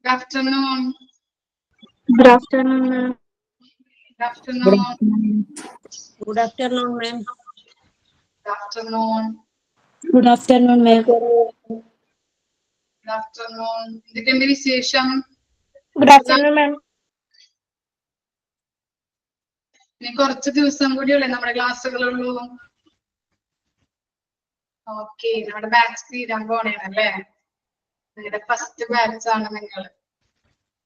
Good afternoon. Good afternoon, ma'am. Good afternoon. Good afternoon, ma'am. Good afternoon. Good afternoon, ma'am. Good afternoon. എന്തൊക്കെയുണ്ട് വിശേഷം? Good afternoon, ma'am. ഇനി കുറച്ച് ദിവസം കൂടിയല്ലേ നമ്മുടെ ക്ലാസ്സുകളുള്ളൂ. ഓക്കെ, നമ്മുടെ ബാച്ച് തീരാൻ പോണേണല്ലേ. നിങ്ങളുടെ ഫസ്റ്റ് ബാച്ച് ആണ് നിങ്ങൾ.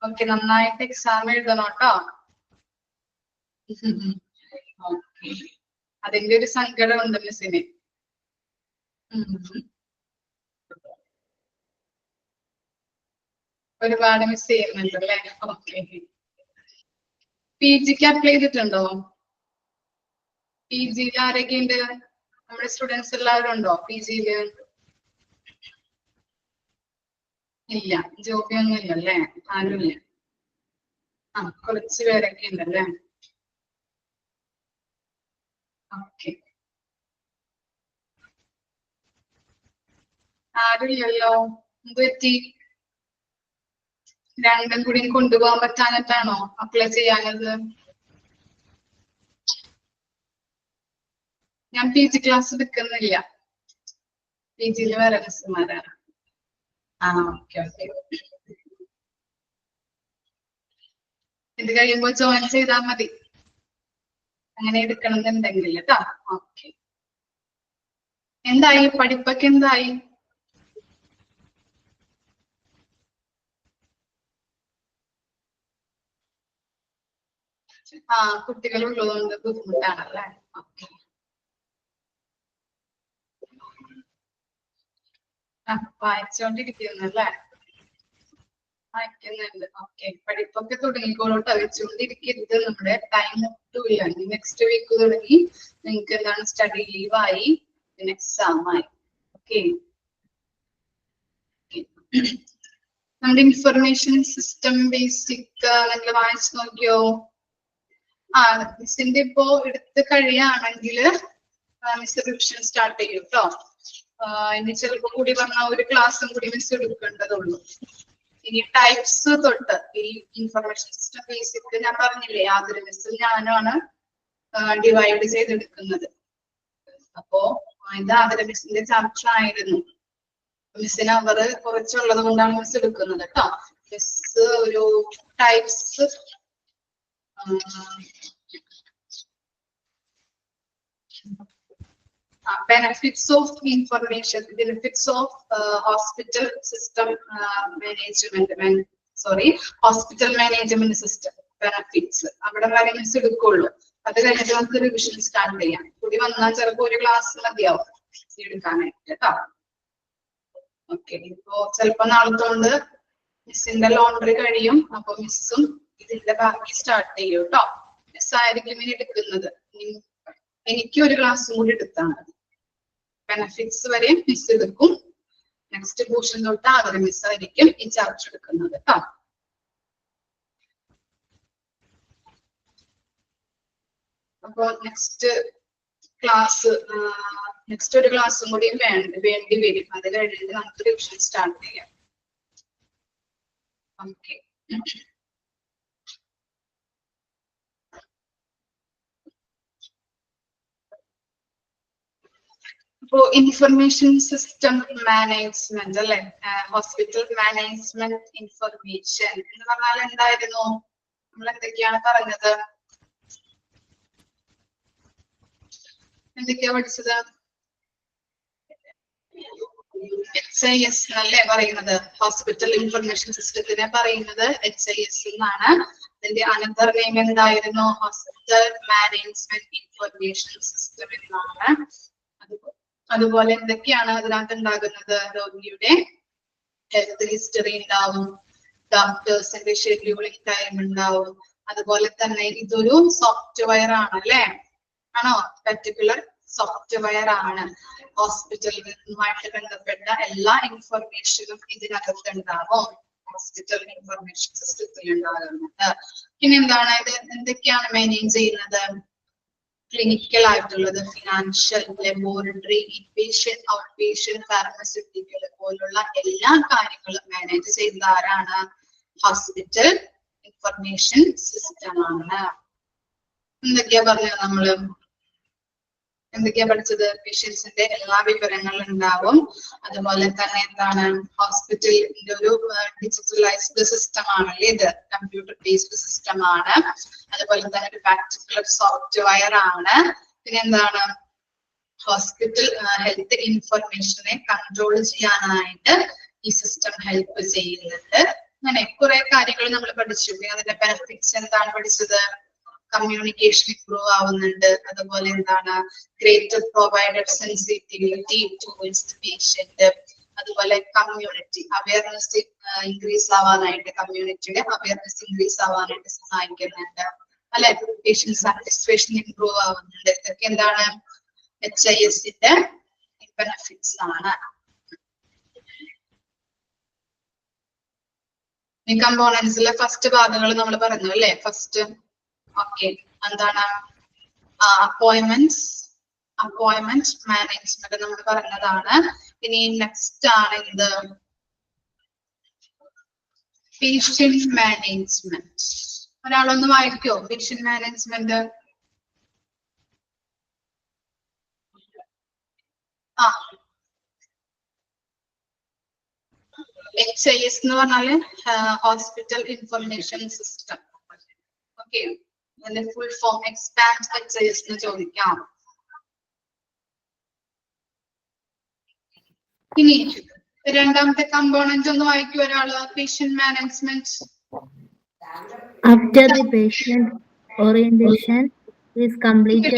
ഓക്കെ, നന്നായിട്ട് എക്സാം എഴുതണം കേട്ടോ. ഓക്കെ, അതിന്റെ ഒരു സങ്കടമുണ്ട് മിസ്സിന്. ഒരുപാട് മിസ് ചെയ്യുന്നുണ്ടല്ലേ. ഓക്കെ, പി ജിക്ക് അപ്ലൈ ചെയ്തിട്ടുണ്ടോ? പി ജിയിൽ ആരൊക്കെയുണ്ട്? നമ്മുടെ സ്റ്റുഡൻസ് എല്ലാവരും ഉണ്ടോ പി ജിയില്? ഇല്ല, ജോബിയൊന്നും ഇല്ലല്ലേ, ആരുമില്ല. ആ, കുറച്ച് പേരൊക്കെ ഉണ്ടല്ലേ. ഓക്കെ, ആരുമില്ലല്ലോ. എന്ത് പറ്റി? രണ്ടും കൂടി കൊണ്ടുപോകാൻ പറ്റാനിട്ടാണോ അപ്ലൈ ചെയ്യാനത്? ഞാൻ പി ജി ക്ലാസ് എടുക്കുന്നില്ല. പി ജിയിൽ വേറെ മിസ്സുമാരാണ്. ആ, ഓക്കെ ഓക്കെ. ഇത് കഴിയുമ്പോൾ ജോയിൻ ചെയ്താൽ മതി, അങ്ങനെ എടുക്കണമെന്നുണ്ടെങ്കിൽ കേട്ടോ. ഓക്കെ, എന്തായി പഠിപ്പൊക്കെ എന്തായി? ആ, കുട്ടികളുള്ളതുകൊണ്ട് ബുദ്ധിമുട്ടാണല്ലേ. ഓക്കെ, ആ, വായിച്ചോണ്ടിരിക്കുന്നല്ലേ, വായിക്കുന്നുണ്ട്. ഓക്കെ, പഠിപ്പൊക്കെ തുടങ്ങിക്കോളൂട്ടോ, വെച്ചുകൊണ്ടിരിക്കരുത്. നമ്മുടെ ടൈം ഒട്ടുമില്ല. നെക്സ്റ്റ് വീക്ക് തുടങ്ങി നിങ്ങൾക്ക് എന്താണ് സ്റ്റഡി ലീവായി, പിന്നെ എക്സാം ആയി. ഓക്കെ, നമ്മുടെ ഇൻഫർമേഷൻ സിസ്റ്റം ബേസിക് നിങ്ങൾ വായിച്ചു നോക്കിയോ? ആ, മിസ്സിന്റെ ഇപ്പോ എടുത്ത് കഴിയുകയാണെങ്കിൽ മിസ് റിവിഷൻ സ്റ്റാർട്ട് ചെയ്യും കേട്ടോ. ഇനി ചിലപ്പോ കൂടി പറഞ്ഞ ഒരു ക്ലാസ്സും കൂടി മിസ് എടുക്കേണ്ടതുള്ളൂ. ഇനി ടൈപ്സ് തൊട്ട് ഈ ഇൻഫർമേഷൻ സിസ്റ്റം ബേസിക് ഞാൻ പറഞ്ഞില്ലേ, യാതൊരു മിസ് ഞാനാണ് ഡിവൈഡ് ചെയ്തെടുക്കുന്നത്. അപ്പോ ഇത് ആദര മിസ്സിന്റെ ചർച്ച ആയിരുന്നു. മിസ്സിന് അവർ കുറച്ചുള്ളത് കൊണ്ടാണ് മിസ് എടുക്കുന്നത് കേട്ടോ. മിസ് ഒരു types benefits of information, benefits of hospital system management, hospital management system benefits. അവിടെ വരെ മിസ് എടുക്കുള്ളൂ. അത് കഴിഞ്ഞിട്ട് നമുക്ക് റിവിഷൻ സ്റ്റാർട്ട് ചെയ്യാം. കൂടി വന്നാൽ ചിലപ്പോൾ ഒരു ക്ലാസ് മതിയാവും എടുക്കാനായിട്ട് കേട്ടോ. ഓക്കെ, ഇപ്പോ ചിലപ്പോ നാളത്തോണ്ട് മിസ്സിന്റെ ലോണ്ടറി കഴിയും. അപ്പൊ മിസ്സും ഇതിന്റെ ബാക്കി സ്റ്റാർട്ട് ചെയ്യും കേട്ടോ. മിസ് ആയിരിക്കും ഇനി എടുക്കുന്നത്. എനിക്ക് ഒരു ക്ലാസ്സും കൂടി എടുത്താൽ മതി. ബെനഫിറ്റ്സ് വരെ മിസ് എടുക്കും. നെക്സ്റ്റ് പോർഷൻ തൊട്ട് ആദര മിസ് ആയിരിക്കും ഈ ചാപ്റ്റർ എടുക്കുന്നത് കേട്ടോ. അപ്പൊ നെക്സ്റ്റ് ഒരു ക്ലാസ്സും കൂടി വേണ്ടി വരും. അത് കഴിഞ്ഞിട്ട് നമുക്ക് റിവിഷൻ സ്റ്റാർട്ട് ചെയ്യാം. ഓക്കെ, ഇപ്പോ ഇൻഫർമേഷൻ സിസ്റ്റം മാനേജ്മെന്റ് അല്ലെ, ഹോസ്പിറ്റൽ മാനേജ്മെന്റ് ഇൻഫർമേഷൻ എന്ന് പറഞ്ഞാൽ എന്തായിരുന്നു? നമ്മൾ എന്തൊക്കെയാണ് പറഞ്ഞത്? എന്തൊക്കെയാ പഠിച്ചത്? HIS എന്നല്ലേ പറയുന്നത്? ഹോസ്പിറ്റൽ ഇൻഫർമേഷൻ സിസ്റ്റത്തിനെ പറയുന്നത് HIS എന്നാണ്. അതിന്റെ അനന്തർ നെയിം എന്തായിരുന്നു? ഹോസ്പിറ്റൽ മാനേജ്മെന്റ് ഇൻഫർമേഷൻ സിസ്റ്റം എന്നാണ്. അതുപോലെ എന്തൊക്കെയാണ് അതിനകത്ത് ഉണ്ടാകുന്നത്? രോഗിയുടെ ഹെൽത്ത് ഹിസ്റ്ററി ഉണ്ടാവും, ഡോക്ടേഴ്സിന്റെ ഷെഡ്യൂളിംഗ് ടൈം ഉണ്ടാവും. അതുപോലെ തന്നെ ഇതൊരു സോഫ്റ്റ്വെയർ ആണല്ലേ, ആണോ? പർട്ടിക്കുലർ സോഫ്റ്റ്വെയർ ആണ്. ഹോസ്പിറ്റലുമായിട്ട് ബന്ധപ്പെട്ട എല്ലാ ഇൻഫർമേഷനും ഇതിനകത്ത് ഉണ്ടാവും. ഹോസ്പിറ്റൽ ഇൻഫർമേഷൻ സിസ്റ്റത്തിൽ ഉണ്ടാകുന്നത്. പിന്നെ എന്താണ് ഇത്? എന്തൊക്കെയാണ് മാനേജ് ചെയ്യുന്നത്? ക്ലിനിക്കൽ ആയിട്ടുള്ളത്, financial, laboratory, inpatient, out patient, pharmaceutical പോലുള്ള എല്ലാ കാര്യങ്ങളും മാനേജ് ചെയ്യുന്നത് ആരാണ്? ഹോസ്പിറ്റൽ ഇൻഫർമേഷൻ സിസ്റ്റം ആണ്. എന്തൊക്കെയാ പറഞ്ഞത് നമ്മള്? എന്തൊക്കെയാ പഠിച്ചത്? പേഷ്യൻസിന്റെ എല്ലാ വിവരങ്ങളും ഉണ്ടാവും. അതുപോലെ തന്നെ എന്താണ്, ഹോസ്പിറ്റലിന്റെ ഒരു ഡിജിറ്റലൈസ്ഡ് സിസ്റ്റം ആണല്ലേ ഇത്, കമ്പ്യൂട്ടർ ബേസ്ഡ് സിസ്റ്റം ആണ്. അതുപോലെ തന്നെ ഒരു പാർട്ടിക്കുലർ സോഫ്റ്റ്വെയർ ആണ്. പിന്നെ എന്താണ്, ഹോസ്പിറ്റൽ ഹെൽത്ത് ഇൻഫർമേഷനെ കൺട്രോൾ ചെയ്യാനായിട്ട് ഈ സിസ്റ്റം ഹെൽപ്പ് ചെയ്യുന്നുണ്ട്. അങ്ങനെ കുറെ കാര്യങ്ങൾ നമ്മൾ പഠിച്ചു. അതിന്റെ ബെനിഫിറ്റ്സ് എന്താണ് പഠിച്ചത്? കമ്മ്യൂണിക്കേഷൻ ഇംപ്രൂവ് ആവുന്നുണ്ട്. അതുപോലെ എന്താണ്, greater provided sensitivity towards the patient. അതുപോലെ കമ്മ്യൂണിറ്റി അവയർനെസ് ഇൻക്രീസ് ആവാനായിട്ട്, കമ്മ്യൂണിറ്റിയുടെ അവയർനെസ് ഇൻക്രീസ് ആവാനായിട്ട് സഹായിക്കുന്നുണ്ട് അല്ലെ. പേഷ്യന്റ് സാറ്റിസ്ഫാക്ഷൻ ഇംപ്രൂവ് ആവുന്നുണ്ട്. ഇതൊക്കെ എന്താണ്, HISന്റെ ബെനിഫിറ്റ്സ് ആണ്. ഈ കമ്പോണൻസിലെ ഫസ്റ്റ് ഭാഗങ്ങൾ നമ്മൾ പറഞ്ഞു അല്ലെ. ഫസ്റ്റ് ഓക്കെ, എന്താണ് അപ്പോയിന്റ്മെന്റ് മാനേജ്മെന്റ് നമ്മൾ പറഞ്ഞതാണ്. ഇനി നെക്സ്റ്റ് ആണ് ഇത് പേഷ്യന്റ് മാനേജ്മെന്റ്. ഒരാളൊന്ന് വായിക്കോ പേഷ്യന്റ് മാനേജ്മെന്റ്? HIS എന്ന് പറഞ്ഞാല് ഹോസ്പിറ്റൽ ഇൻഫർമേഷൻ സിസ്റ്റം. ഓക്കെ, അതിന്റെ ഫുൾ ഫോം എക്സ്പാൻഡ് HIS എന്ന് ചോദിക്കാം. ഇനി രണ്ടാമത്തെ കമ്പോണന്റ് ഒന്ന് വായിക്കും ഒരാള്, patient management. After the patient orientation is completed.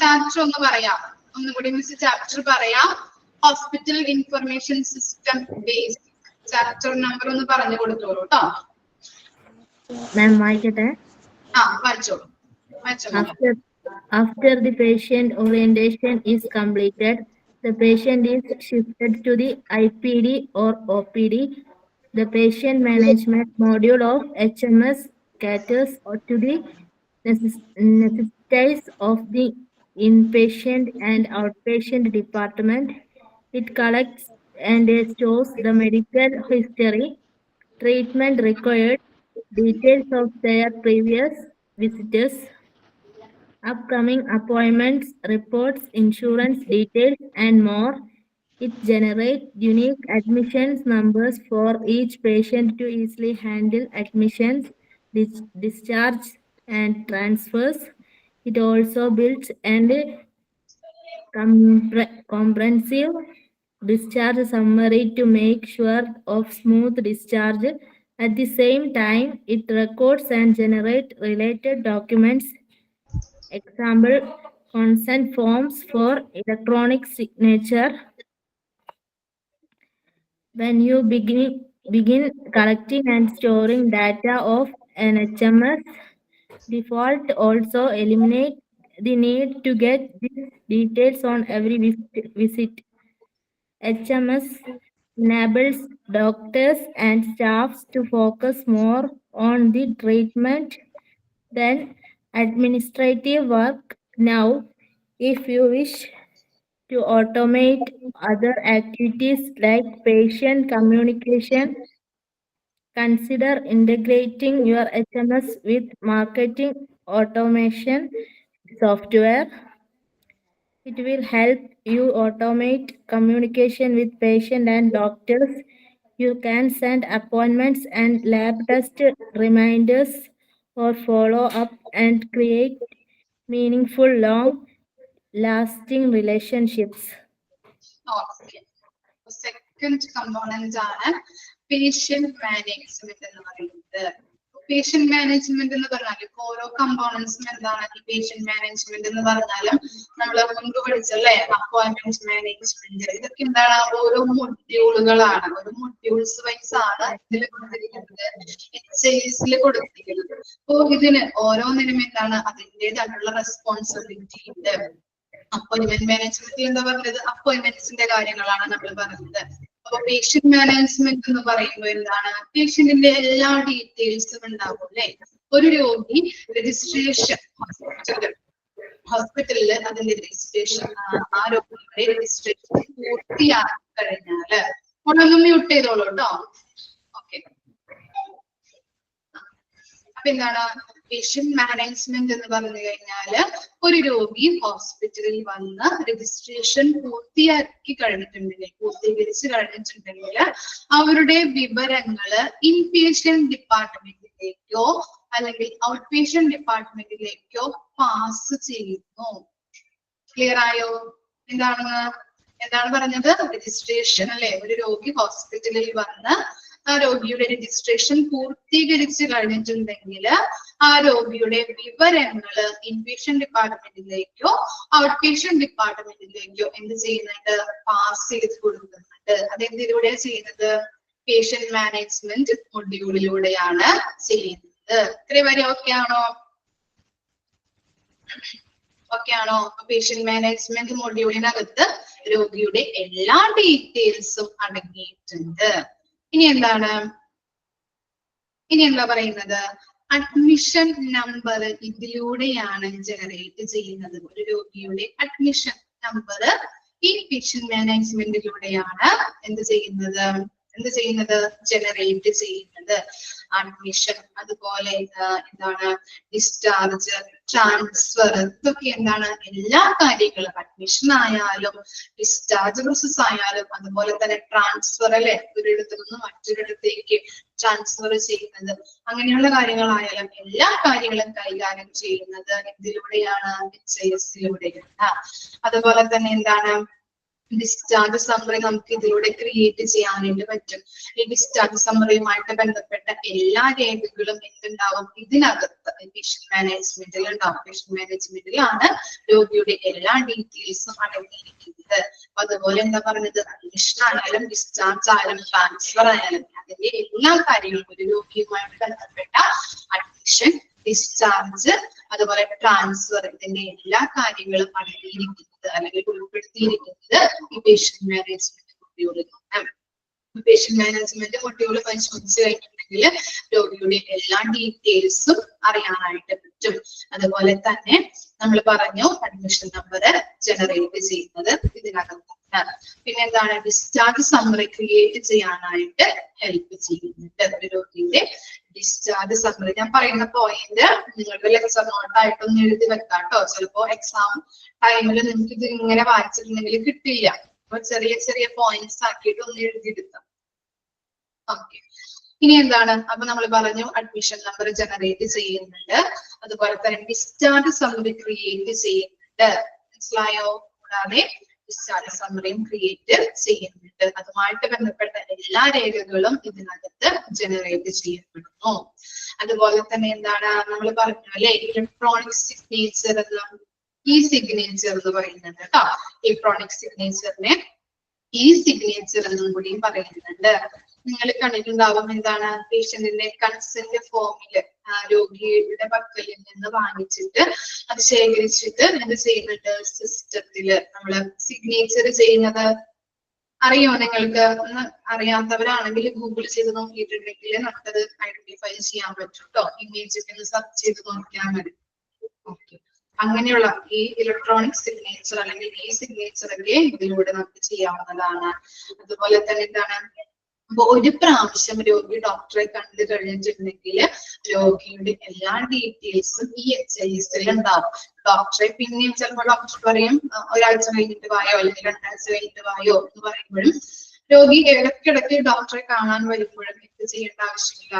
Chapter ഒന്ന് പറയാം, ഒന്നുകൂടി മിസ് ചാപ്റ്റർ പറയാം. Hospital information system base. Chapter number ഒന്ന് പറഞ്ഞു കൊടുത്തോളൂ കേട്ടോ. Ma'am, വായിക്കട്ടെ. വായിച്ചോളൂ. After the patient orientation is completed, the patient is shifted to the IPD or OPD. The patient management module of HMS caters to the necessities of the inpatient and outpatient department. It collects and stores the medical history, treatment required, details of their previous visitors, upcoming appointments, reports, insurance details, and more. It generates unique admissions numbers for each patient to easily handle admissions, discharge, and transfers. It also builds and comprehensive discharge summary to make sure of smooth discharge. At the same time, it records and generates related documents. Example, consent forms for electronic signature. When you begin collecting and storing data of an HMS, default also eliminate the need to get these details on every visit. HMS enables doctors and staffs to focus more on the treatment than administrative work. Now, if you wish to automate other activities like patient communication, consider integrating your HMS with marketing automation software. It will help you automate communication with patient and doctors. You can send appointments and lab test reminders or follow up and create meaningful, long-lasting relationships. Okay, second component ആണ് patient management എന്ന് പറയുന്നത്. Patient management എന്ന് പറഞ്ഞാൽ ഓരോ കമ്പോണൻസും എന്താണ്? ഈ patient management എന്ന് പറഞ്ഞാലും നമ്മൾ മുൻപ് പഠിച്ചല്ലേ, അപ്പോയിന്റ്മെന്റ് മാനേജ്മെന്റ്, ഇതൊക്കെ എന്താണ്? ഓരോ മൊഡ്യൂളുകളാണ്, ഓരോ മൊഡ്യൂൾസ് വൈസ് ആണ് ഇതിൽ കൊടുത്തിരിക്കുന്നത്, HISൽ കൊടുത്തിരിക്കുന്നത്. അപ്പോ ഇതിന് ഓരോന്നിനും എന്താണ് അതിൻ്റെതായിട്ടുള്ള റെസ്പോൺസിബിലിറ്റി ഉണ്ട്. അപ്പോയിന്റ്മെന്റ് മാനേജ്മെന്റ് എന്താ പറഞ്ഞത്? അപ്പോയിന്റ്മെന്റ്സിന്റെ കാര്യങ്ങളാണ് നമ്മൾ പറഞ്ഞത്. അപ്പൊ പേഷ്യന്റ് മാനേജ്മെന്റ് എന്ന് പറയുമ്പോൾ എന്താണ്? പേഷ്യന്റിന്റെ എല്ലാ ഡീറ്റെയിൽസും ഉണ്ടാവും അല്ലെ. ഒരു രോഗി രജിസ്ട്രേഷൻ ഹോസ്പിറ്റലിൽ അതിന്റെ രജിസ്ട്രേഷൻ, ആ രോഗിയുടെ രജിസ്ട്രേഷൻ പൂർത്തിയാക്കി കഴിഞ്ഞാല് ഒന്ന് മ്യൂട്ട് ചെയ്തോളൂ കേട്ടോ. ഓക്കെ, അപ്പൊ എന്താണ് പേഷ്യന്റ് മാനേജ്മെന്റ് എന്ന് പറഞ്ഞു കഴിഞ്ഞാല് ഒരു രോഗി ഹോസ്പിറ്റലിൽ വന്ന് രജിസ്ട്രേഷൻ പൂർത്തീകരിച്ചു കഴിഞ്ഞിട്ടുണ്ടെങ്കിൽ അവരുടെ വിവരങ്ങള് ഇൻപേഷ്യന്റ് ഡിപ്പാർട്ട്മെന്റിലേക്കോ അല്ലെങ്കിൽ ഔട്ട് പേഷ്യന്റ് ഡിപ്പാർട്ട്മെന്റിലേക്കോ പാസ് ചെയ്യുന്നു. ക്ലിയർ ആയോ? എന്താണ് പറഞ്ഞത്? രജിസ്ട്രേഷൻ അല്ലെ? ഒരു രോഗി ഹോസ്പിറ്റലിൽ വന്ന് ആ രോഗിയുടെ രജിസ്ട്രേഷൻ പൂർത്തീകരിച്ചു കഴിഞ്ഞിട്ടുണ്ടെങ്കിൽ ആ രോഗിയുടെ വിവരങ്ങള് ഇൻപേഷ്യന്റ് ഡിപ്പാർട്ട്മെന്റിലേക്കോ ഔട്ട് പേഷ്യന്റ് ഡിപ്പാർട്ട്മെന്റിലേക്കോ എന്ത് ചെയ്യുന്നുണ്ട്? പാസ് ചെയ്ത് കൊടുക്കുന്നുണ്ട്. അതെന്തിലൂടെയാണ് ചെയ്യുന്നത്? പേഷ്യന്റ് മാനേജ്മെന്റ് മൊഡ്യൂളിലൂടെയാണ് ചെയ്യുന്നത്. ഇത്രയും വരെ ഓക്കെ ആണോ? ഓക്കെ ആണോ? പേഷ്യന്റ് മാനേജ്മെന്റ് മൊഡ്യൂളിനകത്ത് രോഗിയുടെ എല്ലാ ഡീറ്റെയിൽസും അടങ്ങിയിട്ടുണ്ട്. ഇനി എന്താ പറയുന്നത്? അഡ്മിഷൻ നമ്പർ ഇതിലൂടെയാണ് ജനറേറ്റ് ചെയ്യുന്നത്. ഒരു രോഗിയുടെ അഡ്മിഷൻ നമ്പർ ഈ പേഷ്യന്റ് മാനേജ്മെന്റിലൂടെയാണ് എന്ത് ചെയ്യുന്നത്? ജനറേറ്റ് ചെയ്യുന്നത്. അഡ്മിഷൻ, അതുപോലെ എന്താണ് ഡിസ്ചാർജ്, ട്രാൻസ്ഫർ, ഇതൊക്കെ എന്താണ്? എല്ലാ കാര്യങ്ങളും അഡ്മിഷൻ ആയാലും ഡിസ്ചാർജ് പ്രോസസ് ആയാലും അതുപോലെ തന്നെ ട്രാൻസ്ഫർ അല്ലെ, ഒരിടത്തു നിന്ന് മറ്റൊരിടത്തേക്ക് ട്രാൻസ്ഫർ ചെയ്യുന്നത്, അങ്ങനെയുള്ള കാര്യങ്ങളായാലും എല്ലാ കാര്യങ്ങളും കൈകാര്യം ചെയ്യുന്നത് എന്തിലൂടെയാണ്? HIS-ലൂടെയാണ്. അതുപോലെ തന്നെ എന്താണ്? ഡിസ്ചാർജ് സമ്മറി നമുക്ക് ഇതിലൂടെ ക്രിയേറ്റ് ചെയ്യാനായിട്ട് പറ്റും. ഈ ഡിസ്ചാർജ് സമ്മറിയുമായിട്ട് ബന്ധപ്പെട്ട എല്ലാ രേഖകളും എന്തുണ്ടാവും? ഇതിനകത്ത് പേഷ്യന്റ് മാനേജ്മെന്റിൽ ഉണ്ടാവും. പേഷ്യന്റ് മാനേജ്മെന്റിലാണ് രോഗിയുടെ എല്ലാ ഡീറ്റെയിൽസും അടങ്ങിയിരിക്കുന്നത്. അതുപോലെ എന്താ പറഞ്ഞത്? അഡ്മിഷൻ ആയാലും ഡിസ്ചാർജ് ആയാലും ട്രാൻസ്ഫർ ആയാലും അതിന്റെ എല്ലാ കാര്യങ്ങളും ഒരു രോഗിയുമായിട്ട് ബന്ധപ്പെട്ട അഡ്മിഷൻ, ഡിസ്ചാർജ്, അതുപോലെ ട്രാൻസ്ഫർ, ഇതിന്റെ എല്ലാ കാര്യങ്ങളും അടങ്ങിയിരിക്കുന്നത് അല്ലെങ്കിൽ ഉൾപ്പെടുത്തിയിരിക്കുന്നത് ഈ പേഷ്യന്റ് മാനേജ്മെന്റ് മൊഡ്യൂളിലാണ്. പേഷ്യന്റ് മാനേജ്മെന്റ് മൊഡ്യൂൾ പരിശോധിച്ചു കഴിഞ്ഞിട്ടുണ്ടെങ്കിൽ രോഗിയുടെ എല്ലാ ഡീറ്റെയിൽസും അറിയാനായിട്ട് പറ്റും. അതുപോലെ തന്നെ നമ്മൾ പറഞ്ഞു അഡ്മിഷൻ നമ്പർ ജനറേറ്റ് ചെയ്യുന്നത് ഇതിനകത്താണ്. പിന്നെ എന്താണ്? ഡിസ്ചാർജ് സമ്മറി ക്രിയേറ്റ് ചെയ്യാനായിട്ട് ഹെൽപ്പ് ചെയ്യുന്നുണ്ട്. ഒരു രോഗിയുടെ ഡിസ്ചാർജ് സമ്മറി, ഞാൻ പറയുന്ന പോയിന്റ് നിങ്ങളുടെ ലെക്ചർ നോട്ടായിട്ടൊന്ന് എഴുതി വെക്കാം കേട്ടോ. ചിലപ്പോ എക്സാം ടൈമിൽ നിങ്ങൾക്ക് ഇത് ഇങ്ങനെ വായിച്ചിട്ടുണ്ടെങ്കിൽ കിട്ടില്ല. അപ്പൊ ചെറിയ ചെറിയ പോയിന്റ്സ് ആക്കിയിട്ട് ഒന്ന് എഴുതിയെടുക്കാം. ഓക്കെ, ഇനി എന്താണ്? അപ്പൊ നമ്മൾ പറഞ്ഞു അഡ്മിഷൻ നമ്പർ ജനറേറ്റ് ചെയ്യുന്നുണ്ട്, അതുപോലെ തന്നെ ഡിസ്ചാർജ് സമ്മറി ക്രിയേറ്റ് ചെയ്യുന്നുണ്ട്. മനസ്സിലായോ? കൂടാതെ ഡിസ്ചാർജ് സമ്മറിയും ക്രിയേറ്റ് ചെയ്യുന്നുണ്ട്. അതുമായിട്ട് ബന്ധപ്പെട്ട എല്ലാ രേഖകളും ഇതിനകത്ത് ജനറേറ്റ് ചെയ്യപ്പെടുന്നു. അതുപോലെ തന്നെ എന്താണ്? നമ്മൾ പറഞ്ഞു അല്ലെ, ഇലക്ട്രോണിക് സിഗ്നേച്ചർ ഈ സിഗ്നേച്ചർ എന്ന് പറയുന്നുണ്ട് കേട്ടോ. ഇലക്ട്രോണിക് സിഗ്നേച്ചറിനെ ഈ സിഗ്നേച്ചർ എന്നും കൂടിയും പറയുന്നുണ്ട്. നിങ്ങൾ കണ്ടിട്ടുണ്ടാവും എന്താണ്? പേഷ്യന്റിന്റെ കൺസെന്റ് ഫോമില് രോഗിയുടെ പക്കലിൽ നിന്ന് വാങ്ങിച്ചിട്ട് അത് ശേഖരിച്ചിട്ട് എന്ത് ചെയ്യുന്നുണ്ട്? സിസ്റ്റത്തില് നമ്മള് സിഗ്നേച്ചർ ചെയ്യുന്നത് അറിയോ നിങ്ങൾക്ക്? അറിയാത്തവരാണെങ്കിൽ ഗൂഗിൾ ചെയ്ത് നോക്കിയിട്ടുണ്ടെങ്കിൽ നമുക്കത് ഐഡന്റിഫൈ ചെയ്യാൻ പറ്റും കേട്ടോ. ഇമേജ് സെർച്ച് ചെയ്ത് നോക്കിയാൽ മതി. ഓക്കെ, അങ്ങനെയുള്ള ഈ ഇലക്ട്രോണിക് സിഗ്നേച്ചർ അല്ലെങ്കിൽ ഈ സിഗ്നേച്ചർ ഒക്കെ ഇതിലൂടെ നമുക്ക് ചെയ്യാവുന്നതാണ്. അതുപോലെ തന്നെ എന്താണ്? അപ്പൊ ഒരു പ്രാവശ്യം രോഗി ഡോക്ടറെ കണ്ടു കഴിഞ്ഞിട്ടുണ്ടെങ്കിൽ രോഗിയുടെ എല്ലാ ഡീറ്റെയിൽസും ഈ HIS-ൽ ഉണ്ടാവും. ഡോക്ടറെ പിന്നെയും ചിലപ്പോൾ ഡോക്ടർ പറയും ഒരാഴ്ച കഴിഞ്ഞിട്ട് വായോ അല്ലെങ്കിൽ 2 ആഴ്ച കഴിഞ്ഞിട്ട് വായോ എന്ന് പറയുമ്പോഴും രോഗി ഇടയ്ക്കിടയ്ക്ക് ഡോക്ടറെ കാണാൻ വരുമ്പോഴും എന്ത് ചെയ്യേണ്ട ആവശ്യമില്ല.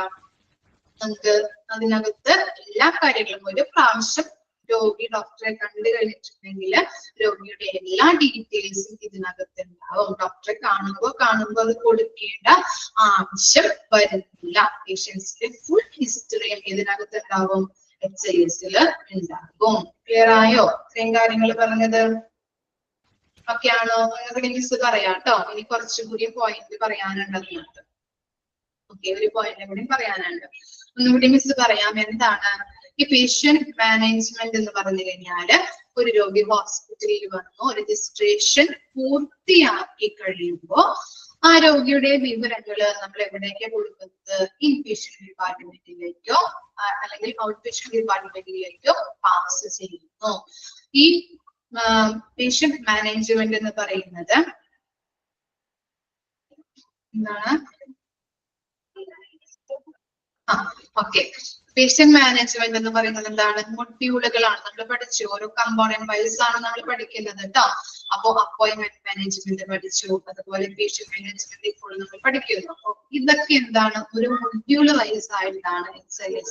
നമുക്ക് അതിനകത്ത് എല്ലാ കാര്യങ്ങളും ഒരു പ്രാവശ്യം രോഗി ഡോക്ടറെ കണ്ടു കഴിഞ്ഞിട്ടുണ്ടെങ്കിൽ രോഗിയുടെ എല്ലാ ഡീറ്റെയിൽസും ഇതിനകത്ത് ഉണ്ടാവും. ഡോക്ടറെ കാണുമ്പോൾ അത് കൊടുക്കേണ്ട ആവശ്യം വരുന്നില്ല. പേഷ്യൻസിന്റെ ഫുൾ ഹിസ്റ്ററിയും ഇതിനകത്ത് ഉണ്ടാവും, HIS-ൽ ഉണ്ടാകും. ക്ലിയർ ആയോ? ഇത്രയും കാര്യങ്ങൾ പറഞ്ഞത് ഓക്കെ ആണോ? നിങ്ങൾക്ക് മിസ് പറയാം കേട്ടോ. ഇനി കുറച്ചുകൂടി പോയിന്റ് പറയാനുണ്ട് അതിനകത്ത്. ഓക്കെ, ഒരു പോയിന്റ് കൂടി പറയാനുണ്ട്. ഒന്നുകൂടി മിസ് പറയാം. എന്താണ് ഈ പേഷ്യന്റ് മാനേജ്മെന്റ് എന്ന് പറഞ്ഞു കഴിഞ്ഞാല്? ഒരു രോഗി ഹോസ്പിറ്റലിൽ വന്നു രജിസ്ട്രേഷൻ പൂർത്തിയാക്കി കഴിയുമ്പോ ആ രോഗിയുടെ വിവരങ്ങള് നമ്മൾ എവിടേക്കാണ് കൊടുക്കുന്നത്? ഇൻപേഷ്യന്റ് ഡിപ്പാർട്ട്മെന്റിലേക്കോ അല്ലെങ്കിൽ ഔട്ട് പേഷ്യന്റ് ഡിപ്പാർട്ട്മെന്റിലേക്കോ പാസ് ചെയ്യുന്നു. ഈ പേഷ്യന്റ് മാനേജ്മെന്റ് എന്ന് പറയുന്നത് എന്താണ്? ഓക്കെ, പേഷ്യന്റ് മാനേജ്മെന്റ് എന്ന് പറയുന്നത് എന്താണ്? മൊഡ്യൂളുകളാണ്. നമ്മൾ പഠിച്ചു, ഓരോ കമ്പോണന്റ് വൈസ് ആണ് നമ്മൾ പഠിക്കുന്നത് കേട്ടോ. അപ്പോ അപ്പോയിന്റ്മെന്റ് മാനേജ്മെന്റ് പഠിച്ചു, അതുപോലെ പേഷ്യന്റ് മാനേജ്മെന്റ് ഇപ്പോൾ നമ്മൾ പഠിക്കുന്നു. അപ്പൊ ഇതൊക്കെ എന്താണ്? ഒരു മൊഡ്യൂൾ വൈസ് ആയിട്ടാണ് HIS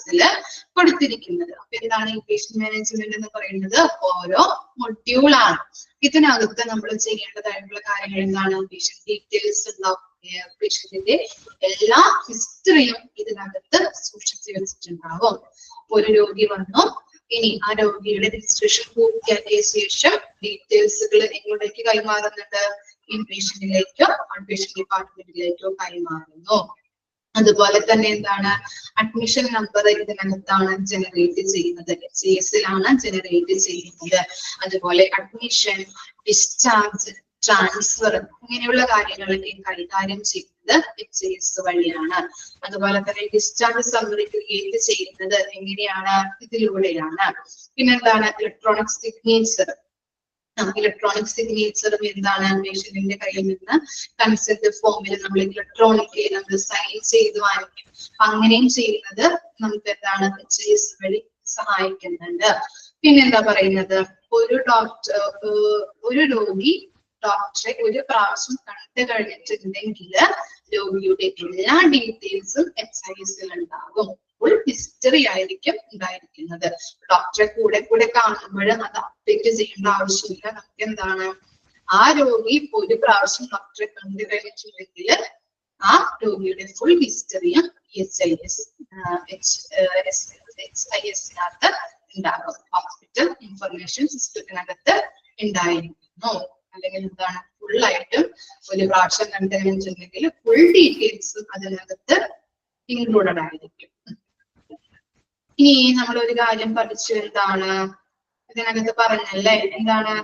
കൊടുത്തിരിക്കുന്നത്. അപ്പൊ എന്താണ് ഈ പേഷ്യന്റ് മാനേജ്മെന്റ് എന്ന് പറയുന്നത്? ഓരോ മൊഡ്യൂളാണ്. ഇതിനകത്ത് നമ്മൾ ചെയ്യേണ്ടതായിട്ടുള്ള കാര്യങ്ങൾ എന്താണ്? പേഷ്യന്റ് ഡീറ്റെയിൽസ് ഉണ്ടാവും, പേഷ്യന്റിന്റെ എല്ലാ ഹിസ്റ്ററിയും ഇതിനകത്ത് സൂക്ഷിച്ചു വെച്ചിട്ടുണ്ടാവും. ഒരു രോഗി വന്നു, ഇനി ആ രോഗിയുടെ രജിസ്ട്രേഷൻ പൂർത്തിയാക്കിയ ശേഷം ഡീറ്റെയിൽസുകൾ എങ്ങോട്ടേക്ക് കൈമാറുന്നുണ്ട്? ഇൻപേഷ്യന്റിലേക്കോ ഔട്ട്പേഷ്യന്റ് ഡിപ്പാർട്ട്മെന്റിലേക്കോ കൈമാറുന്നു. അതുപോലെ തന്നെ എന്താണ്? അഡ്മിഷൻ നമ്പർ ഇതിനകത്താണ് ജനറേറ്റ് ചെയ്യുന്നത്, HIS-ലാണ് ജനറേറ്റ് ചെയ്യുന്നത്. അതുപോലെ അഡ്മിഷൻ, ഡിസ്ചാർജ്, ട്രാൻസ്ഫർ ഇങ്ങനെയുള്ള കാര്യങ്ങളൊക്കെ കൈകാര്യം ചെയ്യുന്നത് HIS വഴിയാണ്. അതുപോലെ തന്നെ ഡിസ്ചാർജ് സമ്മറി ക്രിയേറ്റ് ചെയ്യുന്നത് എങ്ങനെയാണ്? ഇതിലൂടെയാണ്. പിന്നെന്താണ്? Electronic signature. ഇലക്ട്രോണിക് സിഗ്നേച്ചറും എന്താണ്? പേഷ്യന്റിന്റെ കയ്യിൽ നിന്ന് കൺസെന്റ് ഫോമിൽ നമ്മൾ ഇലക്ട്രോണിക്കലി നമ്മൾ സൈൻ ചെയ്ത് വാങ്ങിക്കും. അങ്ങനെയും ചെയ്യുന്നത് നമുക്ക് എന്താണ്? HIS വഴി സഹായിക്കുന്നുണ്ട്. പിന്നെന്താ പറയുന്നത്? ഒരു രോഗി ഡോക്ടറെ ഒരു പ്രാവശ്യം കണ്ടു കഴിഞ്ഞിട്ടുണ്ടെങ്കിൽ രോഗിയുടെ എല്ലാ ഡീറ്റെയിൽസും HIS-ൽ ഉണ്ടാകും. ഫുൾ ഹിസ്റ്ററി ആയിരിക്കും ഉണ്ടായിരിക്കുന്നത്. ഡോക്ടറെ കൂടെ കാണുമ്പോൾ അത് അപ്ഡേറ്റ് ചെയ്യേണ്ട ആവശ്യമില്ല. നമുക്ക് എന്താണ്? ആ രോഗി ഒരു പ്രാവശ്യം ഡോക്ടറെ കണ്ടു കഴിഞ്ഞിട്ടുണ്ടെങ്കിൽ ആ രോഗിയുടെ ഫുൾ ഹിസ്റ്ററിയും HIS-നകത്ത് ഉണ്ടാകും. ഹോസ്പിറ്റൽ ഇൻഫർമേഷൻ സിസ്റ്റത്തിനകത്ത് ഉണ്ടായിരിക്കുന്നു. അല്ലെങ്കിൽ എന്താണ്? ഫുൾ ആയിട്ടും ഒരു പ്രാവശ്യം കണ്ടു കഴിഞ്ഞിട്ടുണ്ടെങ്കിൽ ഫുൾ ഡീറ്റെയിൽസ് അതിനകത്ത് ഇൻക്ലൂഡഡ് ആയിരിക്കും. ഇനി നമ്മൾ ഒരു കാര്യം പഠിച്ചു, എന്താണ്? ഇതിനകത്ത് പറഞ്ഞല്ലേ, എന്താണ്?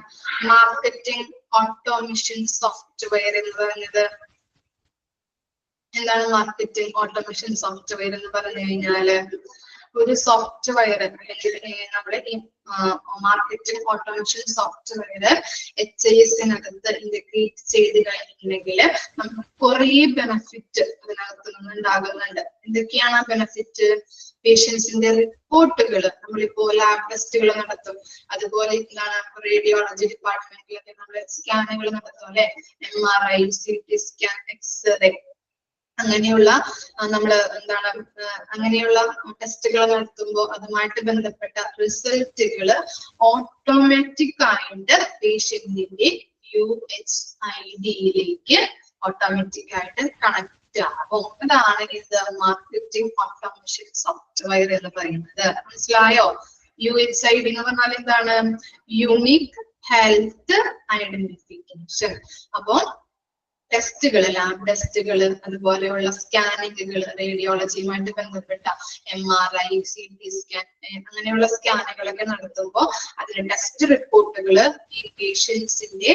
മാർക്കറ്റിംഗ് ഓട്ടോമേഷൻ സോഫ്റ്റ്വെയർ എന്ന് പറഞ്ഞത്. എന്താണ് മാർക്കറ്റിംഗ് ഓട്ടോമേഷൻ സോഫ്റ്റ്വെയർ എന്ന് പറഞ്ഞു കഴിഞ്ഞാല് ഒരു സോഫ്റ്റ്വെയർ, അല്ലെങ്കിൽ നമ്മുടെ ഈ മാർക്കറ്റിംഗ് ഓട്ടോമേഷൻ സോഫ്റ്റ്വെയർ HIS-നകത്ത് ഇന്റഗ്രേറ്റ് ചെയ്ത് കഴിഞ്ഞിട്ടുണ്ടെങ്കിൽ നമുക്ക് കുറെ ബെനഫിറ്റ് അതിനകത്ത് നിന്ന് ഉണ്ടാകുന്നുണ്ട്. എന്തൊക്കെയാണ് ആ ബെനഫിറ്റ്? പേഷ്യൻസിന്റെ റിപ്പോർട്ടുകൾ, നമ്മളിപ്പോ ലാബ് ടെസ്റ്റുകൾ നടത്തും, അതുപോലെ എന്താണ് റേഡിയോളജി ഡിപ്പാർട്ട്മെന്റിലൊക്കെ നമ്മൾ സ്കാനുകൾ നടത്തും അല്ലെ, MRI, CT സ്കാൻ, എക്സ്റേ, അങ്ങനെയുള്ള നമ്മൾ എന്താണ് അങ്ങനെയുള്ള ടെസ്റ്റുകൾ നടത്തുമ്പോൾ അതുമായിട്ട് ബന്ധപ്പെട്ട റിസൾട്ടുകൾ ഓട്ടോമാറ്റിക് ആയിട്ട് പേഷ്യന്റിന്റെ UHID-യിലേക്ക് ഓട്ടോമാറ്റിക് ആയിട്ട് കണക്ട് ആകും. അതാണ് ഇത് മാർക്കറ്റിംഗ് ഓട്ടോമേഷൻ സോഫ്റ്റ്വെയർ എന്ന് പറയുന്നത്. മനസ്സിലായോ? UHID എന്ന് പറഞ്ഞാൽ എന്താണ്? Unique health identification. അപ്പോ ടെസ്റ്റുകൾ, ലാബ് ടെസ്റ്റുകൾ, അതുപോലെയുള്ള സ്കാനിങ്ങുകൾ, റേഡിയോളജിയുമായിട്ട് ബന്ധപ്പെട്ട MRI, CT സ്കാൻ, അങ്ങനെയുള്ള സ്കാനുകളൊക്കെ നടത്തുമ്പോൾ അതിന്റെ ടെസ്റ്റ് റിപ്പോർട്ടുകൾ ഈ പേഷ്യൻസിന്റെ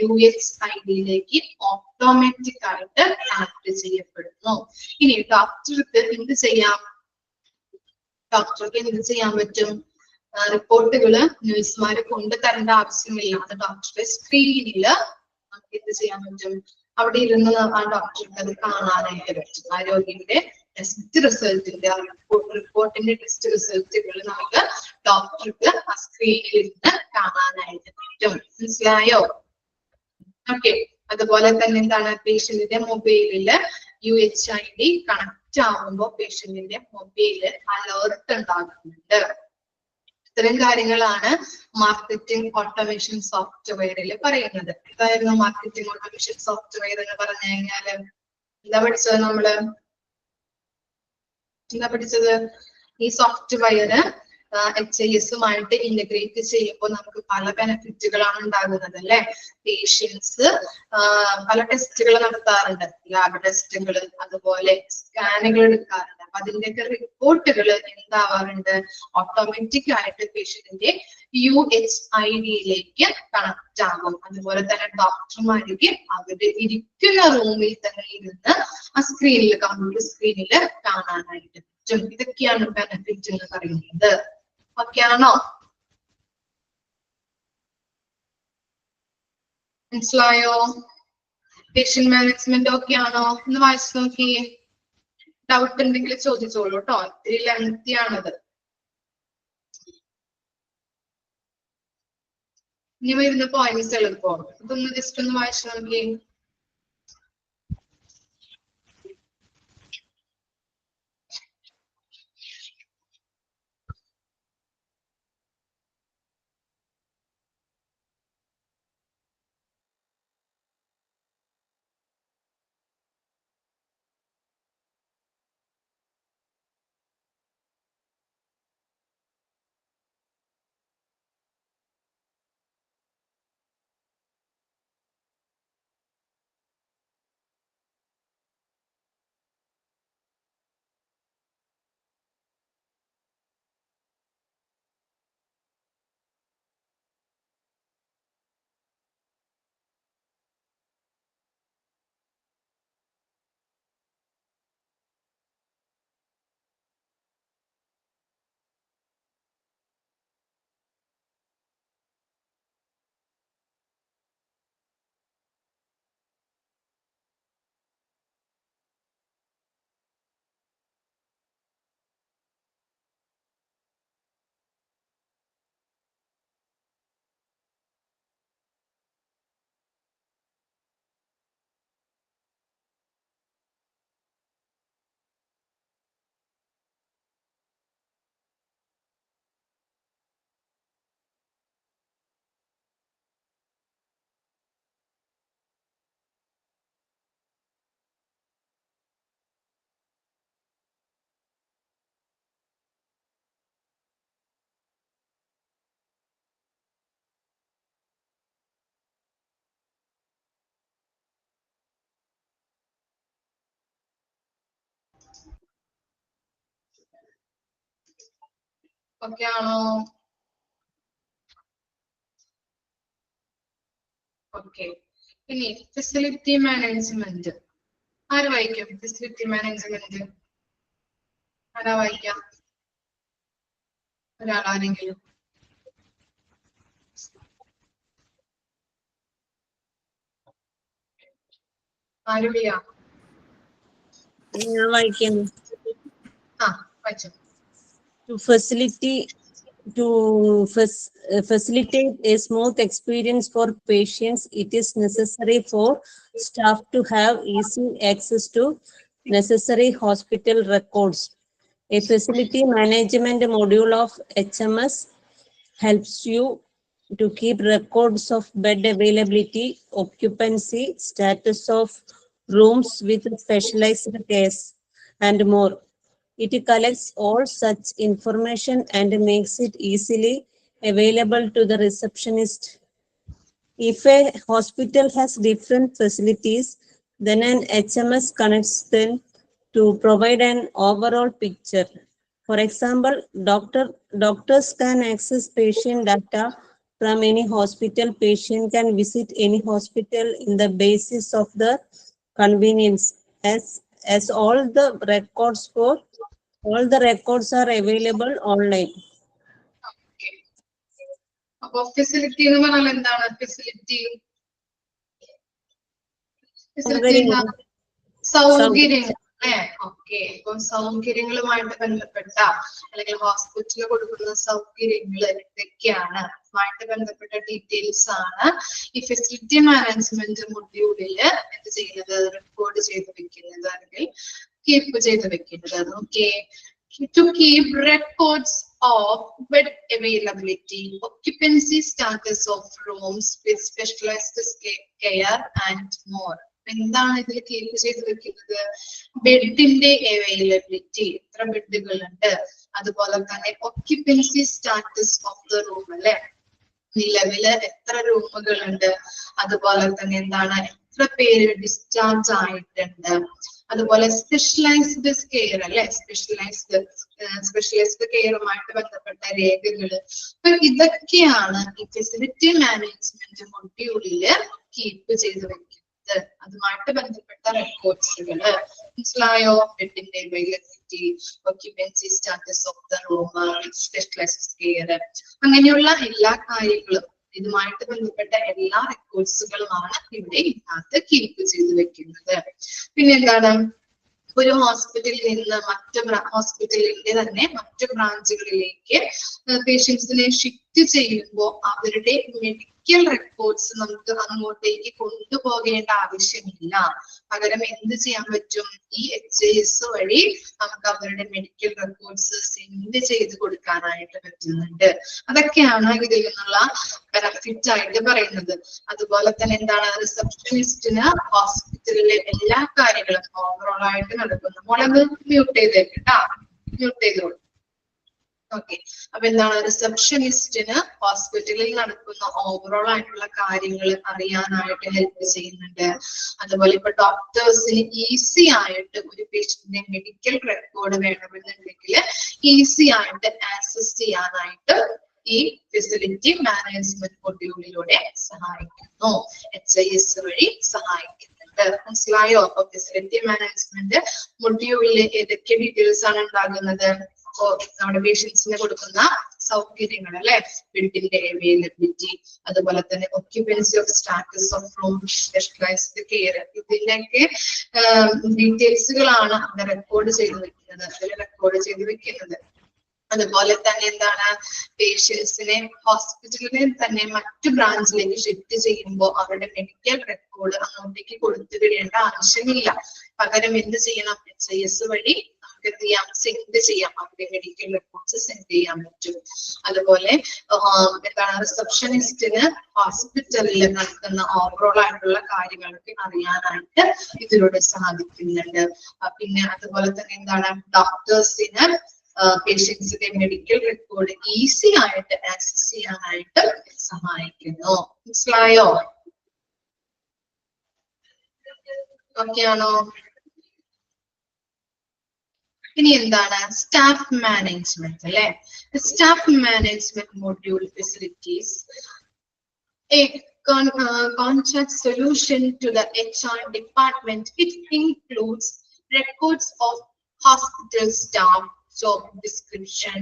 UHID-യിലേക്ക് ഓട്ടോമാറ്റിക് ആയിട്ട് കണക്ട് ചെയ്യപ്പെടുന്നു. ഇനി ഡോക്ടർക്ക് എന്ത് ചെയ്യാം? ഡോക്ടർക്ക് എന്ത് ചെയ്യാൻ പറ്റും? റിപ്പോർട്ടുകള് നഴ്സുമാരെ കൊണ്ട് തരേണ്ട ആവശ്യമില്ല. അത് ഡോക്ടറുടെ സ്ക്രീനില് നമുക്ക് എന്ത് ചെയ്യാൻ പറ്റും? അവിടെ ഇരുന്ന് ആ ഡോക്ടർക്ക് അത് കാണാനായിട്ട് പറ്റും. ആ രോഗിയുടെ ടെസ്റ്റ് റിസൾട്ടിന്റെ റിപ്പോർട്ടിന്റെ ടെസ്റ്റ് റിസൾട്ടുകൾ നമുക്ക് ഡോക്ടർക്ക് ആ സ്ക്രീനിൽ ഇരുന്ന് കാണാനായിട്ട് പറ്റും. മനസ്സിലായോ? ഓക്കെ. അതുപോലെ തന്നെ എന്താണ്? പേഷ്യന്റിന്റെ മൊബൈലില് UHID കണക്ട് ആവുമ്പോൾ പേഷ്യന്റിന്റെ മൊബൈലില് അലേർട്ട് ഉണ്ടാകുന്നുണ്ട്. ഇത്തരം കാര്യങ്ങളാണ് മാർക്കറ്റിംഗ് ഓട്ടോമേഷൻ സോഫ്റ്റ്വെയറിൽ പറയുന്നത്. എന്തായിരുന്നു മാർക്കറ്റിംഗ് ഓട്ടോമേഷൻ സോഫ്റ്റ്വെയർ എന്ന് പറഞ്ഞു കഴിഞ്ഞാല്? എന്താ പഠിച്ചത് നമ്മള്? എന്താ പഠിച്ചത്? ഈ സോഫ്റ്റ്വെയർ HIS-ഉമായിട്ട് ഇന്റഗ്രേറ്റ് ചെയ്യുമ്പോൾ നമുക്ക് പല ബെനിഫിറ്റുകളാണ് ഉണ്ടാകുന്നത് അല്ലെ. പേഷ്യൻസ് പല ടെസ്റ്റുകൾ നടത്താറുണ്ട്, ലാബ് ടെസ്റ്റുകൾ, അതുപോലെ സ്കാനുകൾ എടുക്കാറുണ്ട്. അപ്പൊ അതിന്റെയൊക്കെ റിപ്പോർട്ടുകൾ എന്താവാറുണ്ട്? ഓട്ടോമാറ്റിക് ആയിട്ട് പേഷ്യന്റിന്റെ UHID-യിലേക്ക് കണക്ട് ആകും. അതുപോലെ തന്നെ ഡോക്ടർമാർക്ക് അവര് ഇരിക്കുന്ന റൂമിൽ തന്നെ ഇരുന്ന് ആ സ്ക്രീനിൽ, കമ്പ്യൂട്ടർ സ്ക്രീനിൽ കാണാനായിട്ട് പറ്റും. ഇതൊക്കെയാണ് ബെനിഫിറ്റ് എന്ന് പറയുന്നത്. ഓക്കെ ആണോ? മനസ്സിലായോ? പേഷ്യന്റ് മാനേജ്മെന്റ് ഓക്കെ ആണോ? ഒന്ന് വായിച്ചു നോക്കിയേ. ഡൗട്ട് ഉണ്ടെങ്കിൽ ചോദിച്ചോളൂ കേട്ടോ. ഇത്തിരി ലെങ്തി ആണത്. ഇനി വരുന്ന പോയിന്റ്സ് എളുപ്പം. ഇതൊന്ന് ജസ്റ്റ് ഒന്ന് വായിച്ചു നോക്കി. ഓക്കെ ആണോ? ഓക്കെ. ഇനി ഫെസിലിറ്റി മാനേജ്മെന്റ് ആര് വായിക്കും? ഫെസിലിറ്റി മാനേജ്മെന്റ് ആരാ വായിക്കാം? ഒരാളാരെങ്കിലും? ആരുടെയാ? ഞാൻ വായിക്കുന്നു. ആ വായിച്ചു. To facilitate a smooth experience for patients, it is necessary for staff to have easy access to necessary hospital records. A facility management module of HMS helps you to keep records of bed availability, occupancy, status of rooms with specialized case, and more. It collects all such information and makes it easily available to the receptionist. If a hospital has different facilities, then an HMS connects them to provide an overall picture. For example, doctors can access patient data from any hospital. Patient can visit any hospital in the basis of the convenience, as all the records are available online. Okay. അപ്പൊ facility എന്ന് പറഞ്ഞാൽ എന്താണ്? Facility എന്താ? സൗകര്യങ്ങൾ അല്ലെ? Okay. ഇപ്പൊ സൗകര്യങ്ങളുമായിട്ട് ബന്ധപ്പെട്ട അല്ലെങ്കിൽ ഹോസ്പിറ്റലിൽ കൊടുക്കുന്ന സൗകര്യങ്ങൾ എന്തൊക്കെയാണ് അതുമായിട്ട് ബന്ധപ്പെട്ട ഡീറ്റെയിൽസ് ആണ് ഈ ഫെസിലിറ്റി മാനേജ്മെന്റ് മൊഡ്യൂളില് എന്ത് ചെയ്യുന്നത്? റെക്കോർഡ് ചെയ്ത് വെക്കുന്നത് അല്ലെങ്കിൽ കീപ്പ് ചെയ്ത് വെക്കുന്നത്. Okay. To keep records of bed availability, occupancy status of rooms with specialized care and more. എന്താണ് ഇതിൽ കീപ്പ് ചെയ്ത് വെക്കുന്നത്? ബെഡിന്റെ അവൈലബിലിറ്റി, എത്ര ബെഡുകളുണ്ട്, അതുപോലെ തന്നെ occupancy status of the room അല്ലെ, നിലവില് എത്ര റൂമുകളുണ്ട്, അതുപോലെ തന്നെ എന്താണ് എത്ര പേര് ഡിസ്ചാർജ് ആയിട്ടുണ്ട്, അതുപോലെ സ്പെഷ്യലൈസ്ഡ് കെയർ അല്ലെ, സ്പെഷ്യലൈസ്ഡ് കെയറുമായിട്ട് ബന്ധപ്പെട്ട രേഖകള്. അപ്പൊ ഇതൊക്കെയാണ് ഈ ഫെസിലിറ്റി മാനേജ്മെന്റ് മൊഡ്യൂളില് കീപ്പ് ചെയ്ത് വെക്കുന്നത്. അതുമായിട്ട് ബന്ധപ്പെട്ട റെക്കോർഡ്സുകള് മനസ്സിലായോ? ബെഡിന്റെ availability, occupancy status of the room, specialised care, അങ്ങനെയുള്ള എല്ലാ കാര്യങ്ങളും ഇതുമായിട്ട് ബന്ധപ്പെട്ട എല്ലാ റെക്കോർഡ്സുകളുമാണ് ഇവിടെ ഇതിനകത്ത് കീപ്പ് ചെയ്ത് വെക്കുന്നത്. പിന്നെ എന്താണ്? ഒരു ഹോസ്പിറ്റലിൽ നിന്ന് മറ്റു ഹോസ്പിറ്റലിന്റെ തന്നെ മറ്റു ബ്രാഞ്ചുകളിലേക്ക് പേഷ്യൻസിനെ ഷിഫ്റ്റ് ചെയ്യുമ്പോൾ അവരുടെ മെഡിക്കൽ റെക്കോർഡ്സ് നമുക്ക് അങ്ങോട്ടേക്ക് കൊണ്ടുപോകേണ്ട ആവശ്യമില്ല. പകരം എന്ത് ചെയ്യാൻ പറ്റും? ഈ HIS വഴി നമുക്ക് അവരുടെ മെഡിക്കൽ റെക്കോർഡ്സ് സെൻഡ് ചെയ്ത് കൊടുക്കാനായിട്ട് പറ്റുന്നുണ്ട്. അതൊക്കെയാണ് ഇതിൽ നിന്നുള്ള ബെനഫിറ്റ് ആയിട്ട് പറയുന്നത്. അതുപോലെ തന്നെ എന്താണ്, റിസപ്ഷനിസ്റ്റിന് ഹോസ്പിറ്റലിലെ എല്ലാ കാര്യങ്ങളും ഓവറോൾ ആയിട്ട് നടക്കുന്നു. മോളത് മ്യൂട്ട് ചെയ്തേക്കട്ടാ, മ്യൂട്ട് ചെയ്തോളൂ. ഓക്കെ, അപ്പൊ എന്താണ്, റിസപ്ഷനിസ്റ്റിന് ഹോസ്പിറ്റലിൽ നടക്കുന്ന ഓവറോൾ ആയിട്ടുള്ള കാര്യങ്ങൾ അറിയാനായിട്ട് ഹെൽപ്പ് ചെയ്യുന്നുണ്ട്. അതുപോലെ ഇപ്പൊ ഡോക്ടേഴ്സിന് ഈസി ആയിട്ട് ഒരു പേഷ്യന്റിന്റെ മെഡിക്കൽ റെക്കോർഡ് വേണമെന്നുണ്ടെങ്കിൽ ഈസി ആയിട്ട് ആക്സസ് ചെയ്യാനായിട്ട് ഈ ഫെസിലിറ്റി മാനേജ്മെന്റ് മൊഡ്യൂളിലൂടെ സഹായിക്കുന്നു, HIS വഴി സഹായിക്കുന്നുണ്ട്. മനസ്സിലായോ? അപ്പൊ ഫെസിലിറ്റി മാനേജ്മെന്റ് മൊഡ്യൂളിൽ ഏതൊക്കെ ഡീറ്റെയിൽസ് ആണ് ഉണ്ടാകുന്നത്? നമ്മുടെ പേഷ്യൻസിന് കൊടുക്കുന്ന സൗകര്യങ്ങൾ അല്ലെ, ബെഡിന്റെ അവൈലബിലിറ്റി, അതുപോലെ തന്നെ occupancy of status of room, specialised care, ഇതിന്റെയൊക്കെ ഡീറ്റെയിൽസുകളാണ് അവിടെ റെക്കോർഡ് ചെയ്ത് വെക്കുന്നത്. അതുപോലെ തന്നെ എന്താണ്, പേഷ്യൻസിനെ ഹോസ്പിറ്റലിൽ തന്നെ മറ്റു ബ്രാഞ്ചിലേക്ക് ഷിഫ്റ്റ് ചെയ്യുമ്പോൾ അവരുടെ മെഡിക്കൽ റെക്കോർഡ് അങ്ങോട്ടേക്ക് കൊടുത്തു വിടേണ്ട ആവശ്യമില്ല. പകരം എന്ത് ചെയ്യണം? HIS വഴി നമുക്ക് എന്ത് ചെയ്യാം? സെൻഡ് ചെയ്യാം, അവരുടെ മെഡിക്കൽ റെക്കോർഡ്സ് സെൻഡ് ചെയ്യാൻ പറ്റും. അതുപോലെ എന്താണ്, റിസപ്ഷനിസ്റ്റിന് ഹോസ്പിറ്റലിൽ നടക്കുന്ന ഓവറോൾ ആയിട്ടുള്ള കാര്യങ്ങളൊക്കെ അറിയാനായിട്ട് ഇതിലൂടെ സാധിക്കുന്നുണ്ട്. പിന്നെ അതുപോലെ തന്നെ എന്താണ്, ഡോക്ടേഴ്സിന് പേഷ്യൻസിന്റെ മെഡിക്കൽ റെക്കോർഡ് ഈസി ആയിട്ട് ആക്സസ് ചെയ്യാനായിട്ട് സഹായിക്കുന്നു. മനസ്സിലായോ? ഓക്കെ ആണോ? ഇനി എന്താണ് സ്റ്റാഫ് മാനേജ്മെന്റ് അല്ലെ? Staff management module facilities a contract solution to the HR department. It includes records of hospital staff, job description,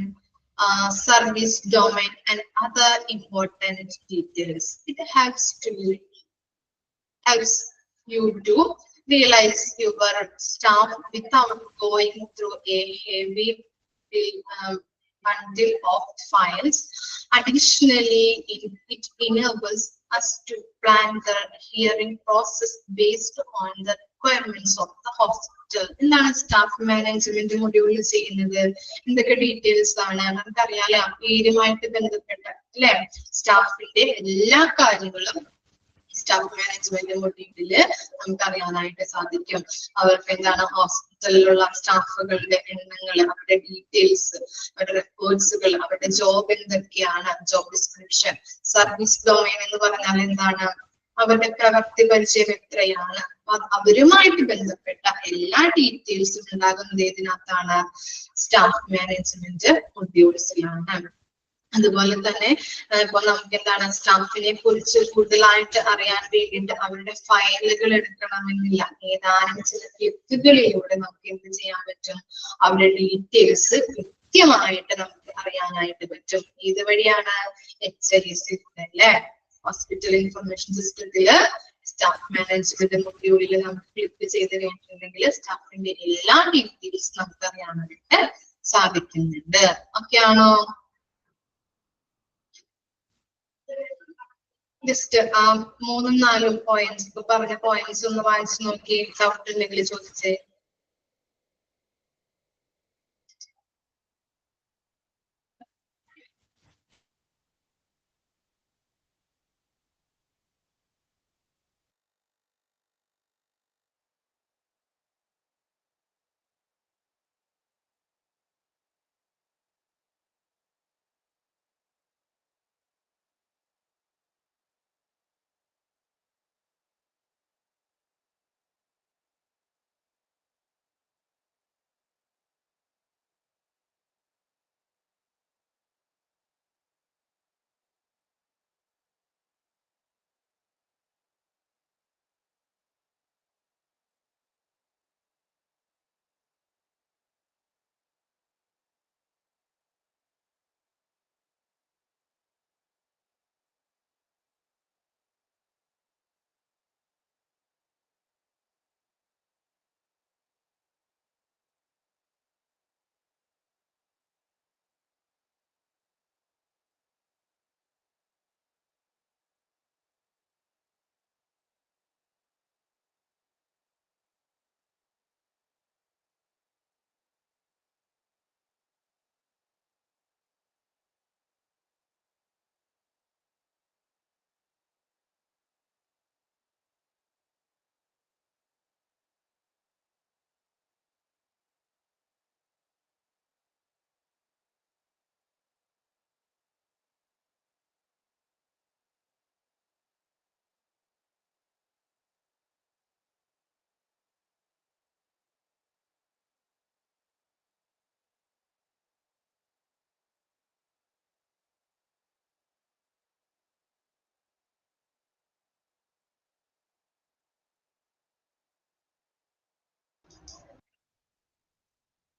service domain, and other important details. It helps you to realize your staff without going through a heavy bundle of files. Additionally, it enables us to plan the hearing process based on the requirements of the hospital. എന്താണ് staff management മൊഡ്യൂളിൽ ചെയ്യുന്നത്? എന്തൊക്കെ details ആണ് നമുക്കറിയാലോ, പേരുമായിട്ട് ബന്ധപ്പെട്ട അല്ലെ സ്റ്റാഫിന്റെ എല്ലാ കാര്യങ്ങളും സ്റ്റാഫ് മാനേജ്മെന്റ് മൊഡ്യൂളില് നമുക്ക് അറിയാനായിട്ട് സാധിക്കും. അവർക്ക് എന്താണ്, ഹോസ്പിറ്റലിലുള്ള സ്റ്റാഫുകളുടെ എണ്ണങ്ങൾ, അവരുടെ ഡീറ്റെയിൽസ്, അവരുടെ റെക്കോർഡ്സുകൾ, അവരുടെ ജോബ് എന്തൊക്കെയാണ്, ജോബ് ഡിസ്ക്രിപ്ഷൻ, സർവീസ് ഡൊമൈൻ എന്ന് പറഞ്ഞാൽ എന്താണ്, അവരുടെ പ്രവൃത്തി പരിചയം എത്രയാണ്, അവരുമായിട്ട് ബന്ധപ്പെട്ട എല്ലാ ഡീറ്റെയിൽസും ഉണ്ടാകുന്നത് ഏതിനകത്താണ്? Staff management മൊഡ്യൂൾസിലാണ്. അതുപോലെ തന്നെ ഇപ്പൊ നമുക്ക് എന്താണ്, സ്റ്റാഫിനെ കുറിച്ച് കൂടുതലായിട്ട് അറിയാൻ വേണ്ടിയിട്ട് അവരുടെ ഫയലുകൾ എടുക്കണമെന്നില്ല. ഏതാനും ചില ക്ലിക്കുകളിലൂടെ നമുക്ക് എന്ത് ചെയ്യാൻ പറ്റും? അവരുടെ ഡീറ്റെയിൽസ് കൃത്യമായിട്ട് നമുക്ക് അറിയാനായിട്ട് പറ്റും. ഇതുവഴിയാണ് HIS അല്ലെ, ഹോസ്പിറ്റൽ ഇൻഫർമേഷൻ സിസ്റ്റത്തില് സ്റ്റാഫ് മാനേജ്മെന്റ് മൊഡ്യൂളിൽ നമുക്ക് ക്ലിക്ക് ചെയ്ത് കഴിഞ്ഞിട്ടുണ്ടെങ്കിൽ സ്റ്റാഫിന്റെ എല്ലാ ഡീറ്റെയിൽസും നമുക്ക് അറിയാനായിട്ട് സാധിക്കുന്നുണ്ട്. ഓക്കെ ആണോ? ജസ്റ്റ് ആ 3-4 പോയിന്റ്സ്, ഇപ്പൊ പറഞ്ഞ പോയിന്റ്സ് ഒന്ന് വായിച്ചു നോക്കി, ഡൗട്ട് ഉണ്ടെങ്കിൽ ചോദിച്ചേ.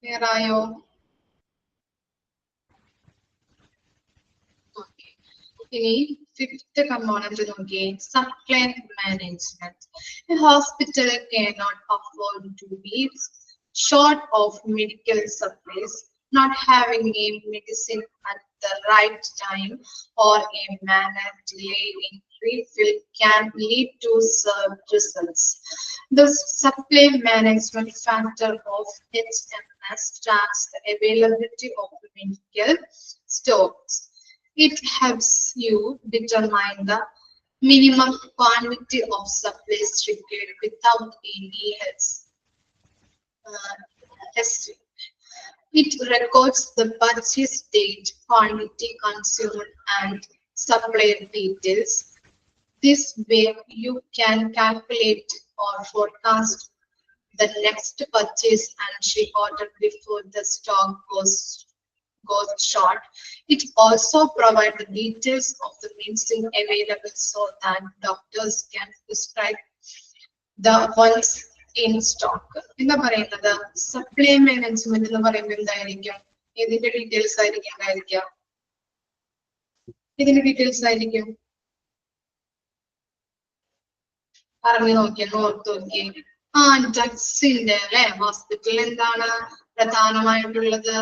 Clear ആയോ? Okay. ഇനി fifth component നോക്കിയേ, supply management. A hospital cannot afford to be short of medical supplies. Not having a medicine at the right time or a manner delay in refill can lead to served results. The supply management factor of HMS tracks the availability of medical stocks. It helps you determine the minimum quantity of supplies required without any testing. It records the purchase date, quantity consumed, and supplier details. This way, you can calculate or forecast the next purchase and reorder before the stock goes short. It also provides the details of the medicine available so that doctors can prescribe the ones in stock. എന്താ പറയുന്നത്, supply management എന്ന് പറയുമ്പോൾ എന്തായിരിക്കും? ഇതിന്റെ details ആയിരിക്കും ഉണ്ടായിരിക്കാം. ഇതിന്റെ details ആയിരിക്കും പറഞ്ഞു നോക്കിയെന്ന് ഓർത്ത് നോക്കിയേ. ഡ്രഗ്സിന്റെ അല്ലെ, ഹോസ്പിറ്റലിൽ എന്താണ് പ്രധാനമായിട്ടുള്ളത്?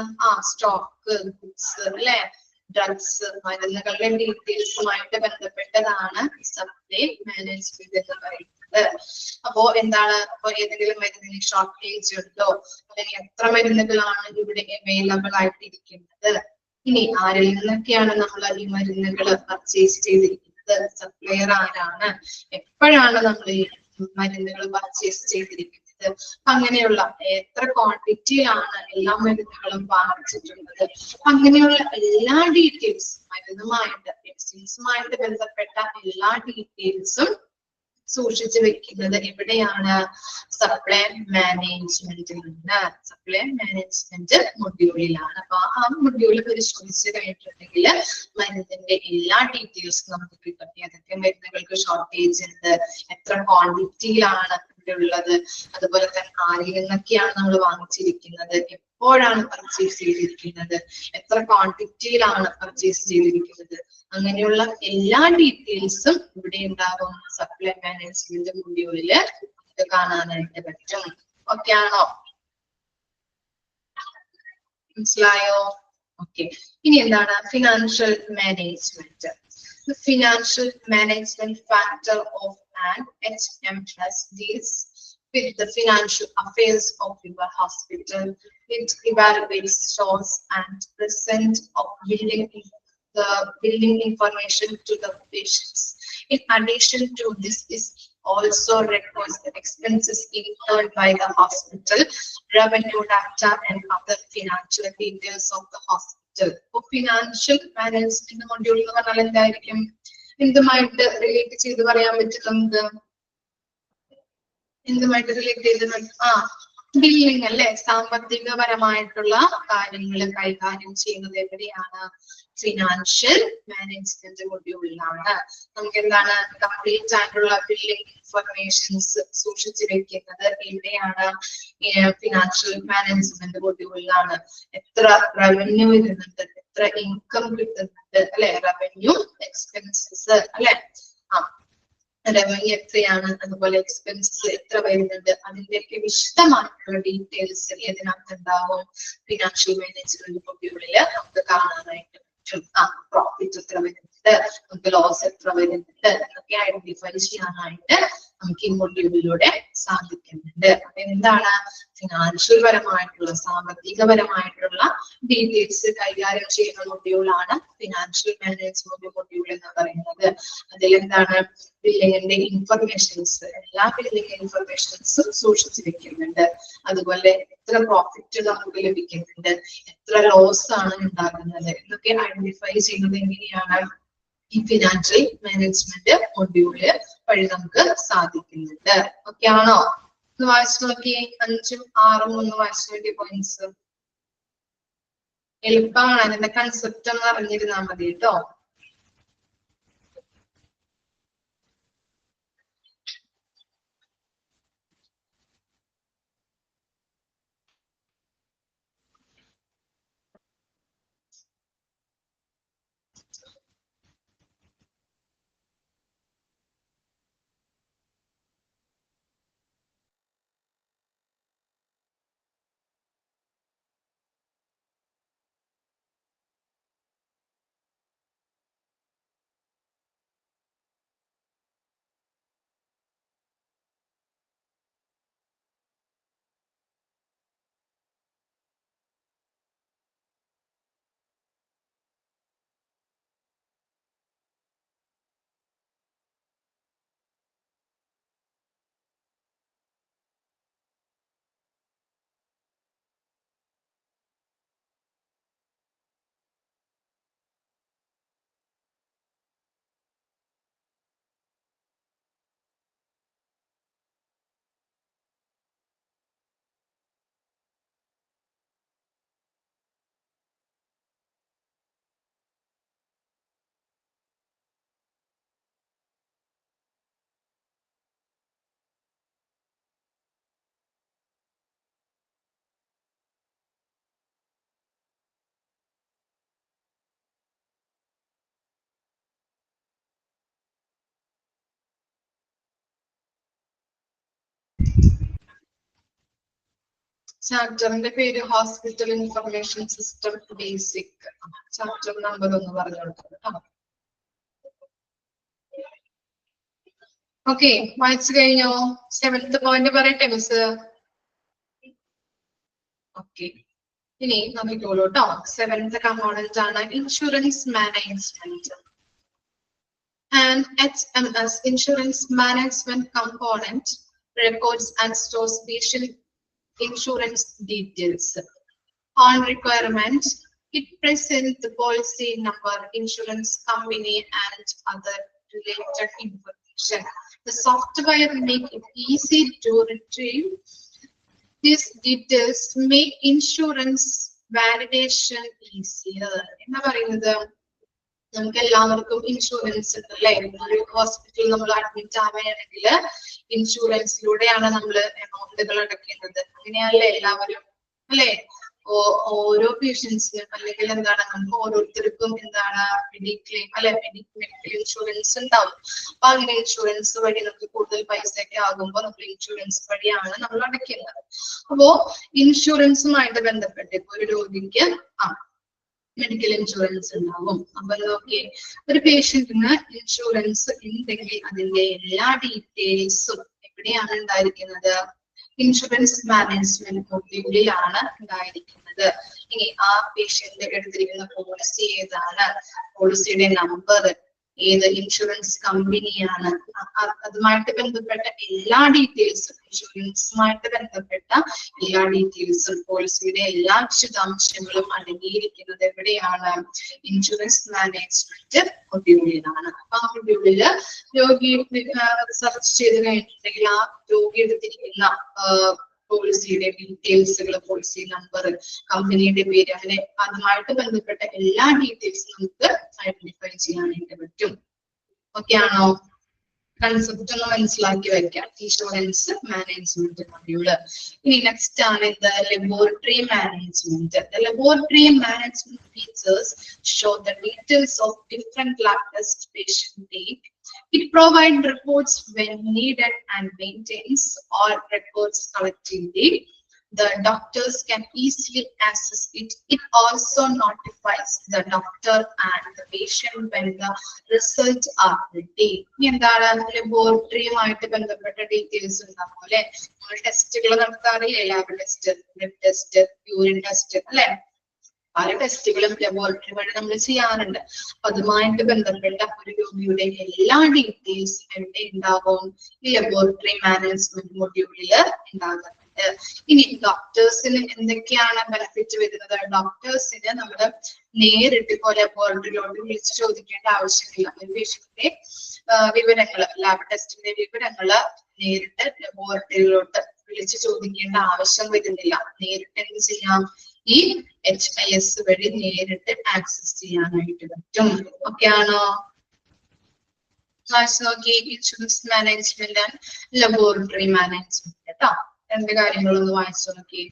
സ്റ്റോക്ക്, ഗുഡ്സ് അല്ലെ, ഡ്രഗ്സ്, മരുന്നുകളുടെ ഡീറ്റെയിൽസുമായിട്ട് ബന്ധപ്പെട്ടതാണ് സപ്ലൈ മാനേജ്മെന്റ് എന്ന് പറയുന്നത്. അപ്പോ എന്താണ്, അപ്പൊ ഏതെങ്കിലും മരുന്നിന് ഷോർട്ടേജ് ഉണ്ടോ, അല്ലെങ്കിൽ എത്ര മരുന്നുകളാണ് ഇവിടെ അവൈലബിൾ ആയിട്ടിരിക്കുന്നത്, ഇനി ആരിൽ നിന്നൊക്കെയാണ് നമ്മൾ ഈ മരുന്നുകൾ പർച്ചേസ് ചെയ്തിരിക്കുന്നത്, സപ്ലയർ ആരാണ്, എപ്പോഴാണ് നമ്മൾ ഈ മരുന്നുകൾ പർച്ചേസ് ചെയ്തിരിക്കുന്നത്, അങ്ങനെയുള്ള എത്ര ക്വാണ്ടിറ്റിയിലാണ് എല്ലാ മരുന്നുകളും വാങ്ങിച്ചിട്ടുള്ളത്, അങ്ങനെയുള്ള എല്ലാ ഡീറ്റെയിൽസും, മരുന്നുമായിട്ട് മെഡിസിൻസുമായിട്ട് ബന്ധപ്പെട്ട എല്ലാ ഡീറ്റെയിൽസും സൂക്ഷിച്ചു വെക്കുന്നത് എവിടെയാണ്? സപ്ലൈ മാനേജ്മെന്റിലാണ്, സപ്ലൈ മാനേജ്മെന്റ് മൊഡ്യൂളിലാണ്. അപ്പൊ ആ മൊഡ്യൂൾ പരിശോധിച്ച് കഴിഞ്ഞിട്ടുണ്ടെങ്കിൽ മരുന്നിന്റെ എല്ലാ ഡീറ്റെയിൽസും നമുക്ക് കിട്ടും. ഏതൊക്കെ മരുന്നുകൾക്ക് ഷോർട്ടേജ് ഉണ്ട്, എത്ര ക്വാണ്ടിറ്റിയിലാണ് ഇവിടെ ഉള്ളത്, അതുപോലെ തന്നെ ആരിൽ നിന്നൊക്കെയാണ് നമ്മൾ വാങ്ങിച്ചിരിക്കുന്നത്, എപ്പോഴാണ് പർച്ചേസ് ചെയ്തിരിക്കുന്നത്, എത്ര ക്വാണ്ടിറ്റിയിലാണ് പർച്ചേസ് ചെയ്തിരിക്കുന്നത്, അങ്ങനെയുള്ള എല്ലാ ഡീറ്റെയിൽസും ഇവിടെ ഉണ്ടാകും സപ്ലൈ മാനേജ്മെന്റ് മൊഡ്യൂളില് കാണാനായിട്ട് പറ്റും. ഓക്കെ ആണോ? മനസ്സിലായോ? ഓക്കെ. ഇനി എന്താണ് financial management? Financial management factor of an HMS deals with the financial affairs of your hospital. It evaluates source and present of the billing information to the patients. In addition to this, is also records the expenses incurred by the hospital, revenue data, and other financial details of the hospital. Financial management module എന്ന് പറഞ്ഞാൽ എന്തായിരിക്കും? എന്തുമായിട്ട് relate ചെയ്ത് പറയാൻ പറ്റും നമുക്ക്? എന്തുമായിട്ട് relate ചെയ്ത്? Billing അല്ലെ, സാമ്പത്തികപരമായിട്ടുള്ള കാര്യങ്ങൾ കൈകാര്യം ചെയ്യുന്നത് എവിടെയാണ്? ഫിനാൻഷ്യൽ മാനേജ്മെന്റ് മൊഡ്യൂളിലാണ്. നമുക്ക് എന്താണ് കംപ്ലീറ്റ് ആയിട്ടുള്ള ബില്ലിംഗ് ഇൻഫർമേഷൻസ് സൂക്ഷിച്ചു വെക്കുന്നത് എവിടെയാണ്? ഫിനാൻഷ്യൽ മാനേജ്മെന്റ് മൊഡ്യൂളിലാണ്. എത്ര റവന്യൂ വരുന്നുണ്ട്, എത്ര ഇൻകം കിട്ടുന്നുണ്ട് അല്ലെ, റവന്യൂ എക്സ്പെൻസസ് അല്ലെ, റവന്യൂ എത്രയാണ്, അതുപോലെ എക്സ്പെൻസസ് എത്ര വരുന്നുണ്ട്, അതിന്റെയൊക്കെ വിശദമായിട്ടുള്ള ഡീറ്റെയിൽസ് ഇതിനകത്ത് ഉണ്ടാവും. ഫിനാൻഷ്യൽ മാനേജ്മെന്റ് മൊഡ്യൂളില് നമുക്ക് കാണാനായിട്ട് പറ്റും. പ്രോഫിറ്റ് എത്ര വരുന്നുണ്ട്, നമുക്ക് ലോസ് എത്ര വരുന്നുണ്ട് എന്നൊക്കെ ഐഡന്റിഫൈ ചെയ്യാനായിട്ട് നമുക്ക് ഈ മൊഡ്യൂളിലൂടെ സാധിക്കുന്നുണ്ട്. അപ്പൊ എന്താണ് ഫിനാൻഷ്യൽ പരമായിട്ടുള്ള, സാമ്പത്തികപരമായിട്ടുള്ള ഡീറ്റെയിൽസ് കൈകാര്യം ചെയ്യുന്ന മൊഡ്യൂളാണ് ഫിനാൻഷ്യൽ മാനേജ്മെന്റ് മൊഡ്യൂൾ എന്ന് പറയുന്നത്. അതിലെന്താണ് ബില്ലിങ്ങിന്റെ ഇൻഫർമേഷൻസ്, എല്ലാ ബില്ലിംഗ് ഇൻഫർമേഷൻസും സൂക്ഷിച്ചു വെക്കുന്നുണ്ട്. അതുപോലെ എത്ര പ്രോഫിറ്റ് നമുക്ക് ലഭിക്കുന്നുണ്ട്, എത്ര ലോസ് ആണ് ഉണ്ടാകുന്നത് എന്നൊക്കെ ഐഡന്റിഫൈ ചെയ്യുന്നത് എങ്ങനെയാണ്? ഈ ഫിനാൻഷ്യൽ മാനേജ്മെന്റ് മൊഡ്യൂള് വഴി നമുക്ക് സാധിക്കുന്നുണ്ട്. ഓക്കെ ആണോ? ഒന്ന് വായിച്ചു നോക്കിയേ, 5ഉം 6ഉം ഒന്ന് വായിച്ചു നോക്കിയ പോയിന്റ്സ്. എളുപ്പമാണ്, അതിന്റെ കൺസെപ്റ്റ് ഒന്ന് അറിഞ്ഞിരുന്നാൽ മതി കേട്ടോ. ചാപ്റ്ററിന്റെ പേര് hospital information system basic. Chapter number ഒന്ന് പറഞ്ഞു കൊടുക്കാം. ഓക്കെ, വായിച്ചു കഴിഞ്ഞോ? 7th പോയിന്റ് പറയട്ടെ മിസ്? ഓക്കെ, ഇനി നോക്കിക്കോളൂ കേട്ടോ. 7th കമ്പോണന്റ് ആണ് insurance management. An HMS insurance management component records and stores patient insurance details. On requirement, it presents the policy number, insurance company, and other related information. The software make it easy to retrieve these details, make insurance validation easier. എന്താ പറയുന്നത്? നമുക്ക് എല്ലാവർക്കും insurance ഉണ്ട് അല്ലെ? ഒരു ഹോസ്പിറ്റലിൽ നമ്മൾ admit ആവുകയാണെങ്കിൽ ഇൻഷുറൻസിലൂടെയാണ് നമ്മൾ എമൗണ്ടുകൾ അടയ്ക്കുന്നത്. അങ്ങനെയല്ലേ എല്ലാവരും അല്ലെ? ഓരോ പേഷ്യൻസിനും അല്ലെങ്കിൽ എന്താണ് നമുക്ക് ഓരോരുത്തർക്കും എന്താണ് മെഡിക്ലെയിം അല്ലെ, മെഡിക്കൽ ഇൻഷുറൻസ് ഉണ്ടാവും. അപ്പൊ അങ്ങനെ ഇൻഷുറൻസ് വഴി നമുക്ക് കൂടുതൽ പൈസ ഒക്കെ ആകുമ്പോൾ നമ്മൾ ഇൻഷുറൻസ് വഴിയാണ് നമ്മൾ അടയ്ക്കുന്നത്. അപ്പോ ഇൻഷുറൻസുമായിട്ട് ബന്ധപ്പെട്ട് ഇപ്പൊ ഒരു രോഗിക്ക് മെഡിക്കൽ ഇൻഷുറൻസ് ഉണ്ടാവും. അപ്പൊ നോക്കി, ഒരു പേഷ്യന്റിന് ഇൻഷുറൻസ് ഉണ്ടെങ്കിൽ അതിന്റെ എല്ലാ ഡീറ്റെയിൽസും എവിടെയാണ് ഉണ്ടായിരിക്കുന്നത്? ഇൻഷുറൻസ് മാനേജ്മെന്റ് മൊഡ്യൂളിലാണ് ഉണ്ടായിരിക്കുന്നത്. ഇനി ആ പേഷ്യന്റ് എടുത്തിരിക്കുന്ന പോളിസി ഏതാണ്, പോളിസിയുടെ നമ്പർ, ഏത് ഇൻഷുറൻസ് കമ്പനിയാണ്, അതുമായിട്ട് ബന്ധപ്പെട്ട എല്ലാ ഡീറ്റെയിൽസും, ഇൻഷുറൻസുമായിട്ട് ബന്ധപ്പെട്ട എല്ലാ ഡീറ്റെയിൽസും, പോളിസിയുടെ എല്ലാ വിശദാംശങ്ങളും അടങ്ങിയിരിക്കുന്നത് എവിടെയാണ്? ഇൻഷുറൻസ് മാനേജ്മെന്റ് മൊഡ്യൂളിലാണ്. അപ്പൊ ആ മൊഡ്യൂളില് രോഗി സെർച്ച് ചെയ്ത് കഴിഞ്ഞിട്ടുണ്ടെങ്കിൽ ആ രോഗി എടുത്തിരിക്കുന്ന പോളിസിയുടെ ഡീറ്റെയിൽസുകൾ, പോളിസി നമ്പർ, കമ്പനിയുടെ പേര്, അങ്ങനെ അതുമായിട്ട് ബന്ധപ്പെട്ട എല്ലാ ഡീറ്റെയിൽസും നമുക്ക് ഐഡന്റിഫൈ ചെയ്യാനായിട്ട് പറ്റും. ഓക്കെ ആണോ? കൺസെപ്റ്റ് ഒന്ന് മനസ്സിലാക്കി വെക്കാം. Insurance management module. ഇനി നെക്സ്റ്റ് ആണ് ഇത് laboratory management. Laboratory management features show the details of different lab test patient take. It provides reports when needed and maintains all records collectively. The doctors can easily access it. It also notifies the doctor and the patient when the results are ready. എന്താണ് ലബോറട്ടറിയുമായിട്ട് ബന്ധപ്പെട്ട details ഉണ്ടാവും അല്ലെ? നമ്മൾ ടെസ്റ്റുകൾ നടത്താറില്ലേ? Lab test, blood test, urine test അല്ലെ? പല ടെസ്റ്റുകളും ലബോറട്ടറി വഴി നമ്മൾ ചെയ്യാറുണ്ട്. അപ്പൊ അതുമായിട്ട് ബന്ധപ്പെട്ട ഒരു രോഗിയുടെ എല്ലാ ഡീറ്റെയിൽസും എവിടെ ഉണ്ടാകും? ഈ ലബോറട്ടറി മാനേജ്മെന്റ് മൊഡ്യൂളില് ഉണ്ടാകുന്നുണ്ട്. ഇനി ഡോക്ടേഴ്സിന് എന്തൊക്കെയാണ് ബെനിഫിറ്റ് വരുന്നത്? ഡോക്ടേഴ്സിന് നമ്മള് നേരിട്ട് ഇപ്പോ ലബോറട്ടറിയിലോട്ട് വിളിച്ച് ചോദിക്കേണ്ട ആവശ്യമില്ല. ഒരു പേഷ്യന്റിന്റെ വിവരങ്ങള്, ലാബ് ടെസ്റ്റിന്റെ വിവരങ്ങള് നേരിട്ട് ലബോറട്ടറിയിലോട്ട് വിളിച്ച് ചോദിക്കേണ്ട ആവശ്യം വരുന്നില്ല. നേരിട്ട് എന്ത് ചെയ്യാം? ഈ HIS വഴി നേരിട്ട് ആക്സസ് ചെയ്യാനായിട്ട് പറ്റും. ഓക്കെ ആണോ? നോക്കി, insurance management and laboratory management കേട്ടോ. രണ്ട് കാര്യങ്ങളൊന്ന് വായിച്ചു നോക്കി.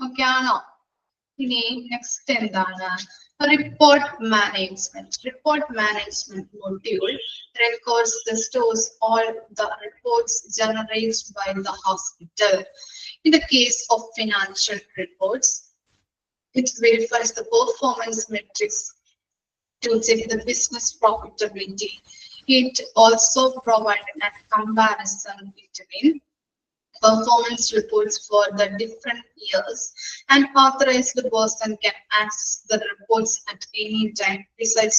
ഓക്കെ ആണോ? ഇനി നെക്സ്റ്റ് എന്താണ്? Report management. Report management module records the stores all the reports generated by the hospital. In the case of financial reports, it verifies the performance metrics to check the business profitability. It also provides a comparison between performance reports for the different years, and authorized person can access the reports at any time. Besides,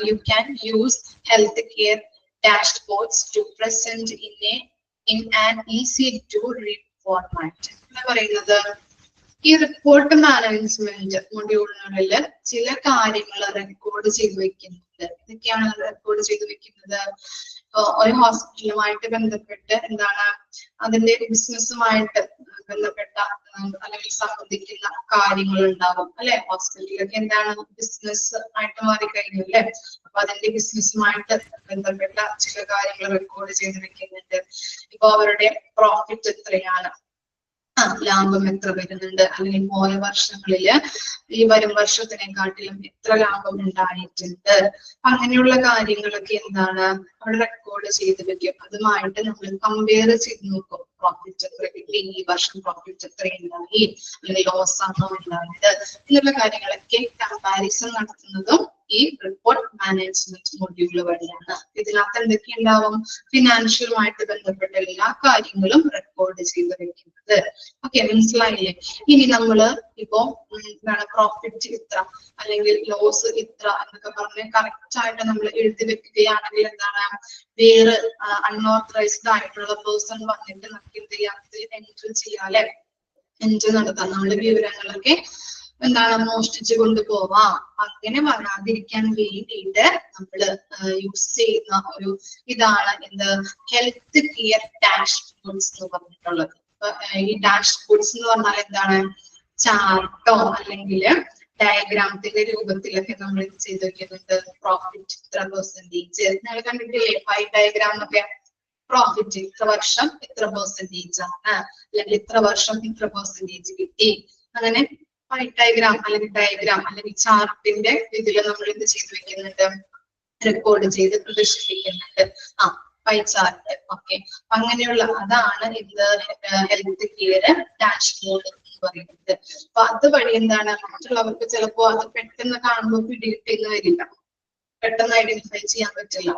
you can use healthcare dashboards to present in an easy to read format. ഈ report management മൊഡ്യൂളിനുള്ളിൽ ചില കാര്യങ്ങൾ record ചെയ്ത് വെക്കുന്നുണ്ട്. ഇതൊക്കെയാണ് record ചെയ്ത് വെക്കുന്നത്. ഒരു ഹോസ്പിറ്റലുമായിട്ട് ബന്ധപ്പെട്ട് എന്താണ് അതിന്റെ ബിസിനസ്സുമായിട്ട് ബന്ധപ്പെട്ട അല്ലെങ്കിൽ സംബന്ധിക്കുന്ന കാര്യങ്ങൾ ഉണ്ടാവും അല്ലെ. ഹോസ്പിറ്റലിലൊക്കെ എന്താണ് ബിസിനസ് ആയിട്ട് മാറിക്കഴിഞ്ഞു അല്ലെ. അപ്പൊ അതിന്റെ ബിസിനസ്സുമായിട്ട് ബന്ധപ്പെട്ട ചില കാര്യങ്ങൾ റെക്കോർഡ് ചെയ്ത് വെക്കുന്നുണ്ട്. ഇപ്പൊ അവരുടെ പ്രോഫിറ്റ് എത്രയാണ്, ലാഭം എത്ര വരുന്നുണ്ട്, അല്ലെങ്കിൽ പോയ വർഷങ്ങളില് ഈ വരും വർഷത്തിനെക്കാട്ടിലും എത്ര ലാഭം ഉണ്ടായിട്ടുണ്ട്, അങ്ങനെയുള്ള കാര്യങ്ങളൊക്കെ എന്താണ് അവിടെ റെക്കോർഡ് ചെയ്ത് വെക്കും. അതുമായിട്ട് നമ്മൾ കമ്പയർ ചെയ്ത് നോക്കും. പ്രോഫിറ്റ് എത്ര കിട്ടി, ഈ വർഷം പ്രോഫിറ്റ് എത്ര ഉണ്ടായി, അല്ലെങ്കിൽ ലോസ് ആണോ ഉണ്ടായത്, എന്നുള്ള കാര്യങ്ങളൊക്കെ കമ്പാരിസൺ നടത്തുന്നതും ഈ റിപ്പോർട്ട് മാനേജ്മെന്റ് മൊഡ്യൂൾ വഴിയാണ്. ഇതിനകത്ത് എന്തൊക്കെ ഉണ്ടാവും? ഫിനാൻഷ്യലുമായിട്ട് ബന്ധപ്പെട്ട എല്ലാ കാര്യങ്ങളും റെക്കോർഡ് ചെയ്ത് വെക്കുന്നത്. ഓക്കെ, മനസ്സിലായില്ലേ? ഇനി നമ്മള് ഇപ്പോ എന്താണ് പ്രോഫിറ്റ് ഇത്ര അല്ലെങ്കിൽ ലോസ് ഇത്ര എന്നൊക്കെ പറഞ്ഞ് കറക്റ്റ് ആയിട്ട് നമ്മൾ എഴുതി വെക്കുകയാണെങ്കിൽ എന്താണ് വേറെ അൺഓത്തറൈസ്ഡ് ആയിട്ടുള്ള പേഴ്സൺ വന്നിട്ട് നമുക്ക് എന്ത് ചെയ്യാം, എൻട്രി ചെയ്യാല്ലേ, എൻട്രി നടത്താം. നമ്മുടെ വിവരങ്ങളൊക്കെ എന്താണ് മോഷ്ടിച്ചു കൊണ്ടുപോവാം. അങ്ങനെ വരാതിരിക്കാൻ വേണ്ടിയിട്ട് നമ്മള് യൂസ് ചെയ്യുന്ന ഒരു ഇതാണ് എന്ത് ഹെൽത്ത് കെയർ ഡാഷ്ബോർഡ്സ് എന്ന് പറഞ്ഞിട്ടുള്ളത്. ഈ ഡാഷ്ബോർഡ്സ് എന്ന് പറഞ്ഞാൽ എന്താണ് ചാർട്ടോ അല്ലെങ്കിൽ ഡയഗ്രാമത്തിന്റെ രൂപത്തിലൊക്കെ നമ്മൾ ഇത് ചെയ്ത് വെക്കുന്നുണ്ട്. പ്രോഫിറ്റ് ഇത്ര പെർസെന്റേജ് നിങ്ങൾ കണ്ടിട്ടില്ലേ 5 ഡയഗ്രാം ഒക്കെ. പ്രോഫിറ്റ് ഇത്ര വർഷം ഇത്ര പെർസെന്റേജ് ആണ്, അല്ലെങ്കിൽ ഇത്ര വർഷം ഇത്ര പെർസെന്റേജ് കിട്ടി. അങ്ങനെ 5 ഡയഗ്രാം അല്ലെങ്കിൽ അല്ലെങ്കിൽ ചാർട്ടിന്റെ ഇതിൽ നമ്മൾ എന്ത് ചെയ്ത് വെക്കുന്നുണ്ട്, റെക്കോർഡ് ചെയ്ത് പ്രദർശിപ്പിക്കുന്നുണ്ട്. Pie chart. ഓക്കെ, അങ്ങനെയുള്ള അതാണ് ഇത് ഹെൽത്ത് കെയർ ഡാഷ്ബോർഡ് എന്ന് പറയുന്നത്. അപ്പൊ അതുവഴി എന്താണ് മറ്റുള്ളവർക്ക് ചിലപ്പോ അത് പെട്ടെന്ന് കാണുമ്പോൾ പിടികിട്ടിയെന്ന് വരില്ല, പെട്ടെന്ന് ഐഡന്റിഫൈ ചെയ്യാൻ പറ്റില്ല.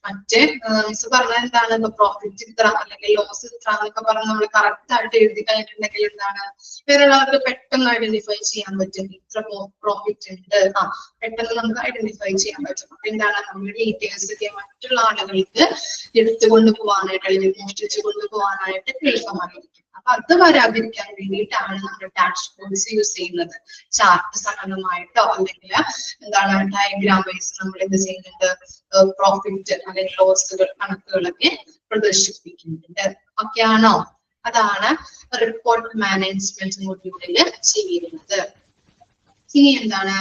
മറ്റേ മിസ് പറഞ്ഞാൽ എന്താണ് ഇപ്പൊ പ്രോഫിറ്റ് ഇത്ര അല്ലെങ്കിൽ ലോസ് ഇത്ര എന്നൊക്കെ പറഞ്ഞ് നമ്മൾ കറക്റ്റ് ആയിട്ട് എഴുതി കഴിഞ്ഞിട്ടുണ്ടെങ്കിൽ എന്താണ് വേറെയുള്ളവർക്ക് പെട്ടെന്ന് ഐഡന്റിഫൈ ചെയ്യാൻ പറ്റും. ഇത്ര പ്രോഫിറ്റ് ഉണ്ട്, പെട്ടെന്ന് നമുക്ക് ഐഡന്റിഫൈ ചെയ്യാൻ പറ്റും. അപ്പൊ എന്താണ് നമ്മുടെ ഡീറ്റെയിൽസ് ഒക്കെ മറ്റുള്ള ആളുകൾക്ക് എടുത്തുകൊണ്ട് പോകാനായിട്ട് അല്ലെങ്കിൽ മോഷ്ടിച്ചു കൊണ്ടുപോകാനായിട്ട് എളുപ്പമായിരിക്കും. അപ്പൊ അത് വരാതിരിക്കാൻ വേണ്ടിയിട്ടാണ് നമ്മൾ ഡാഷ്ബോർഡ്സ് യൂസ് ചെയ്യുന്നത്. ചാർട്ട് സംബന്ധമായിട്ടോ അല്ലെങ്കിൽ എന്താണ് ഡയഗ്രാം വൈസ് നമ്മൾ എന്ത് ചെയ്യുന്നുണ്ട്, പ്രോഫിറ്റ് അല്ലെങ്കിൽ ലോസുകൾ കണക്കുകളൊക്കെ പ്രദർശിപ്പിക്കുന്നുണ്ട്. ഓക്കെ ആണോ? അതാണ് റിപ്പോർട്ട് മാനേജ്മെന്റ് മൊഡ്യൂളില് ചെയ്യുന്നത്. ഇനി എന്താണ്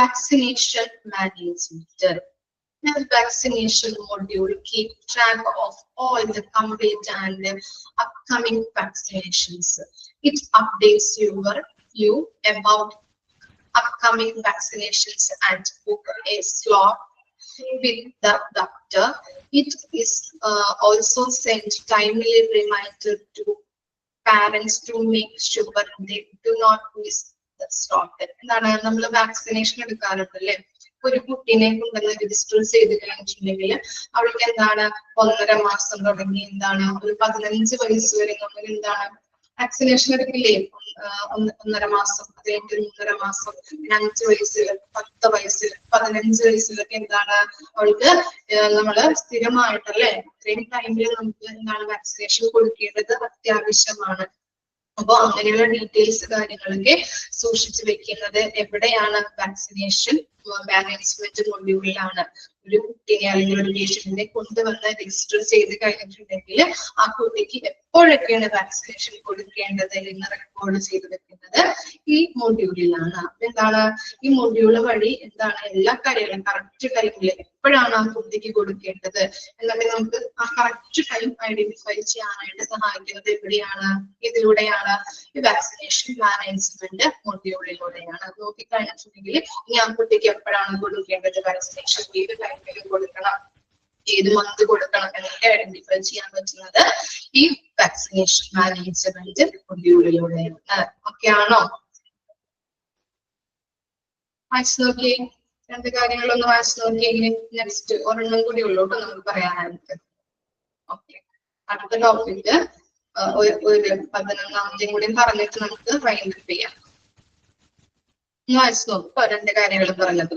vaccination management. The vaccination module keep track of all the complete and upcoming vaccinations. It updates you about upcoming vaccinations and book a slot with the doctor. It is also sent timely reminder to parents to make sure they do not miss the slot. എന്താണ് നമ്മൾ vaccination എടുക്കാറുണ്ടല്ലേ, ഒരു കുട്ടീനെ കൊണ്ടുവന്ന് register ചെയ്ത് കഴിഞ്ഞിട്ടുണ്ടെങ്കിൽ അവൾക്ക് എന്താണ് 1.5 മാസം തുടങ്ങി എന്താണ് ഒരു 15 വയസ്സ് വരെ നമ്മൾ എന്താണ് വാക്സിനേഷൻ എടുക്കില്ലേ. 1.5 മാസം, അത് കഴിഞ്ഞിട്ട് 3.5 മാസം, 5 വയസ്സിൽ, 10 വയസ്സിൽ, 15 വയസ്സിലൊക്കെ എന്താണ് അവൾക്ക് നമ്മള് സ്ഥിരമായിട്ടല്ലേ ഇത്രയും ടൈമിൽ നമുക്ക് എന്താണ് വാക്സിനേഷൻ കൊടുക്കേണ്ടത് അത്യാവശ്യമാണ്. അപ്പൊ അങ്ങനെയുള്ള ഡീറ്റെയിൽസ് കാര്യങ്ങളൊക്കെ സൂക്ഷിച്ചു വെക്കുന്നത് എവിടെയാണ്? വാക്സിനേഷൻ മാനേജ്മെന്റ് മൊഡ്യൂളിലാണ്. ഒരു കുട്ടീനെ അല്ലെങ്കിൽ ഒരു പേഷ്യന്റിനെ കൊണ്ടുവന്ന് രജിസ്റ്റർ ചെയ്ത് കഴിഞ്ഞിട്ടുണ്ടെങ്കിൽ ആ കുട്ടിക്ക് എപ്പോഴൊക്കെയാണ് വാക്സിനേഷൻ കൊടുക്കേണ്ടത് എന്ന് റെക്കോർഡ് ചെയ്ത് വെക്കുന്നത് ഈ മൊഡ്യൂളിലാണ്. എന്താണ് ഈ മൊഡ്യൂള് വഴി എന്താണ് എല്ലാ കാര്യങ്ങളും കറക്റ്റ് ടൈമിൽ എപ്പോഴാണ് ആ കുട്ടിക്ക് കൊടുക്കേണ്ടത് എന്നൊക്കെ നമുക്ക് ആ കറക്റ്റ് ടൈം ഐഡന്റിഫൈ ചെയ്യാനായിട്ട് സഹായിക്കുന്നത് എവിടെയാണ്? ഇതിലൂടെയാണ്, ഈ വാക്സിനേഷൻ മാനേജ്മെന്റ് മൊഡ്യൂളിലൂടെയാണ്. നോക്കിക്കഴിഞ്ഞിട്ടുണ്ടെങ്കിൽ ഈ ആ കുട്ടിക്ക് എപ്പോഴാണ് കൊടുക്കേണ്ടത് വാക്സിനേഷൻ, ഏത് ടൈമിൽ കൊടുക്കണം, ഏത് മന്ത് കൊടുക്കണം എന്നൊക്കെ ഐഡന്റിഫൈ ചെയ്യാൻ പറ്റുന്നത് ഈ വാക്സിനേഷൻ മാനേജ്മെന്റ് മൊഡ്യൂളിലൂടെയാണ്. ഓക്കെ ആണോ? വായിച്ചു നോക്കിയേ, രണ്ട് കാര്യങ്ങളൊന്ന് വായിച്ചു നോക്കിയെങ്കിൽ നെക്സ്റ്റ് ഒരെണ്ണം കൂടി ഉള്ളോട്ട് നമുക്ക് പറയാനായിട്ട്. ഓക്കെ, അടുത്ത ടോപ്പിക് ഒരു 11ാമത്തെയും കൂടി പറഞ്ഞിട്ട് നമുക്ക് വൈൻഡപ്പ് ചെയ്യാം. വായിച്ചു നോക്കുക, രണ്ട് കാര്യങ്ങൾ പറഞ്ഞത്.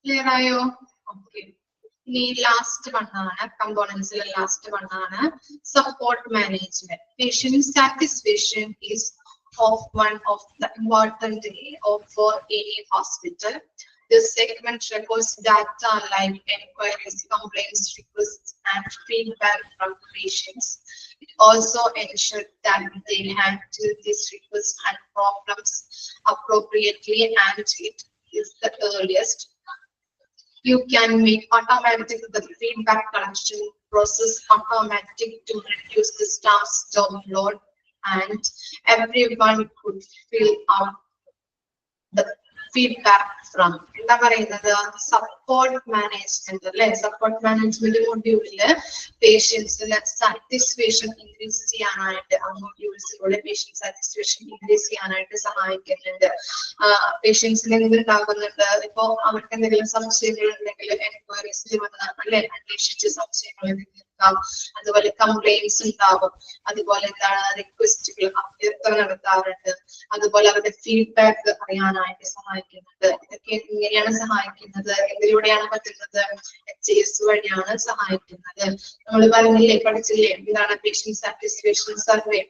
ക്ലിയർ ആയോ? ഓക്കെ, ഇനി ലാസ്റ്റ് വണ്ണാണ്, കമ്പോണൻസിലെ ലാസ്റ്റ് വണ്ണാണ് support management. Patient satisfaction is of one of the important for any hospital. This segment records data like enquiries, complaints, requests, and feedback from patients. It also ensures that they handle these requests and problems appropriately, and it is the earliest you can make automatic the feedback collection process automatic to reduce the staff's job load, and everyone could fill out the feedback from. എന്താ പറയുന്നത്? Support management അല്ലെ. Support management മൊഡ്യൂളില് പേഷ്യൻസിന് satisfaction increase ചെയ്യാനായിട്ട്, ആ മൊഡ്യൂൾസിലൂടെ patient satisfaction increase ചെയ്യാനായിട്ട് സഹായിക്കുന്നുണ്ട്. പേഷ്യൻസിന് എന്തുണ്ടാകുന്നുണ്ട്? ഇപ്പോ അവർക്ക് എന്തെങ്കിലും സംശയങ്ങൾ ഉണ്ടെങ്കിൽ എൻക്വയറീസിൽ വന്നാൽ അല്ലെ അന്വേഷിച്ച് സംശയങ്ങൾ ഉണ്ടാവും, അതുപോലെ കംപ്ലൈന്റ്സ് ഉണ്ടാവും, അതുപോലെ എന്താണ് റിക്വസ്റ്റുകൾ അഭ്യർത്ഥന നടത്താറുണ്ട്, അതുപോലെ അവരുടെ ഫീഡ്ബാക്ക് അറിയാനായിട്ട് സഹായിക്കുന്നുണ്ട്. ഇതൊക്കെ ഇങ്ങനെയാണ് സഹായിക്കുന്നത്, എന്തിലൂടെയാണ് പറ്റുന്നത്? HIS വഴിയാണ് സഹായിക്കുന്നത്. നമ്മൾ പറഞ്ഞില്ലേ, പഠിച്ചില്ലേ, എന്താണ് പേഷ്യന്റ് സാറ്റിസ്ഫാക്ഷൻ സർവേ?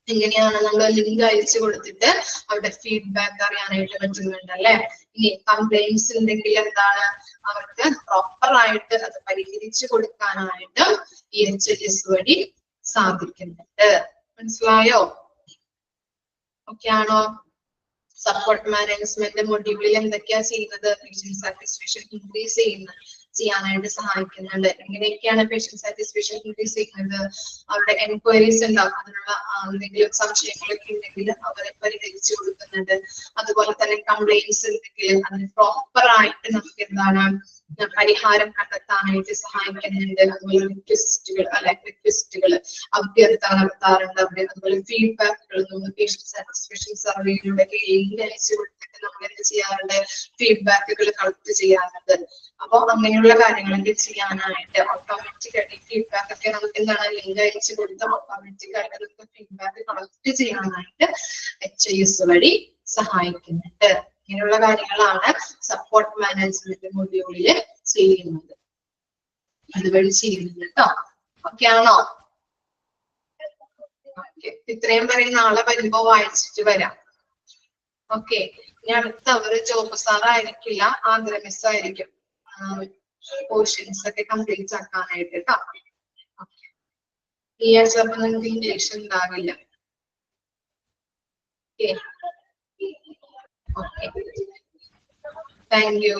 ഇങ്ങനെയാണ് നമ്മൾ ലിങ്ക് അയച്ചു കൊടുത്തിട്ട് അവരുടെ ഫീഡ്ബാക്ക് അറിയാനായിട്ട് പറ്റുന്നുണ്ട് അല്ലെ. ഇനി കംപ്ലൈന്റ്സ് ഉണ്ടെങ്കിൽ എന്താണ്, അവർക്ക് പ്രോപ്പർ ആയിട്ട് അത് പരിഹരിച്ചു കൊടുക്കാനായിട്ട് ഈ HIS വഴി സാധിക്കുന്നുണ്ട്. മനസ്സിലായോ? ഓക്കെ ആണോ? സപ്പോർട്ട് മാനേജ്മെന്റ് മൊഡ്യൂളിൽ എന്തൊക്കെയാ ചെയ്യുന്നത്? പേഷ്യന്റ് സാറ്റിസ്ഫാക്ഷൻ ഇൻക്രീസ് ചെയ്യാനായിട്ട് സഹായിക്കുന്നുണ്ട്. എങ്ങനെയൊക്കെയാണ് പേഷ്യന്റ് സാറ്റിസ്ഫാക്ഷൻ ഇൻക്രീസ് ചെയ്യുന്നത്? അവരുടെ എൻക്വയറീസ് ഉണ്ടാവും, അതിനുള്ള എന്തെങ്കിലും സംശയങ്ങളൊക്കെ ഉണ്ടെങ്കിൽ അവരെ പരിഹരിച്ചു കൊടുക്കുന്നുണ്ട്. അതുപോലെ തന്നെ കംപ്ലൈന്റ്സ് ഉണ്ടെങ്കിൽ അതിന് പ്രോപ്പർ ആയിട്ട് നമുക്ക് എന്താണ് പരിഹാരം കണ്ടെത്താനായിട്ട് സഹായിക്കുന്നുണ്ട്. അതുപോലെ റിക്വസ്റ്റുകൾ അഭ്യർത്ഥന നടത്താറുണ്ട് അവിടെ. അതുപോലെ ഫീഡ്ബാക്കുകൾ നമ്മൾ പേഷ്യന്റ് സാറ്റിസ്ഫാക്ഷൻ സർവേയിലൂടെ ലിങ്ക് അയച്ചു കൊടുത്തിട്ട് നമ്മൾ എന്ത് ചെയ്യാറുണ്ട്? ഫീഡ്ബാക്കുകൾ കളക്ട് ചെയ്യാറുണ്ട്. അപ്പൊ അങ്ങനെയുള്ള കാര്യങ്ങളൊക്കെ ചെയ്യാനായിട്ട് ഓട്ടോമാറ്റിക് ആയിട്ട് ഫീഡ്ബാക്ക് ഒക്കെ നമുക്ക് എന്താണ് ലിങ്ക് അയച്ചു കൊടുത്ത് ഓട്ടോമാറ്റിക് ആയിട്ട് നമുക്ക് ഫീഡ്ബാക്ക് കളക്ട് ചെയ്യാനായിട്ട് HIS വഴി സഹായിക്കുന്നുണ്ട്. ഇങ്ങനെയുള്ള കാര്യങ്ങളാണ് സപ്പോർട്ട് മാനേജ്മെന്റ് മൊഡ്യൂളില് ചെയ്യുന്നത്, അതുവഴി ചെയ്യുന്നത് കേട്ടോ. ഓക്കെ ആണോ? ഇത്രയും പറയും നാളെ വരുമ്പോ വായിച്ചിട്ട് വരാം. ഓക്കെ, ഇനി അടുത്ത അവർ ജോബ് സാർ ആയിരിക്കില്ല, ആന്ധ്ര മിസ് ആയിരിക്കും പോർഷൻസ് ഒക്കെ കംപ്ലീറ്റ് ആക്കാനായിട്ട് കേട്ടോ. ഈ ആഴ്ച ചിലപ്പോൾ നിങ്ങൾക്ക് ഇംഗ്ലീഷ് ഉണ്ടാവില്ല. Okay, okay, thank you.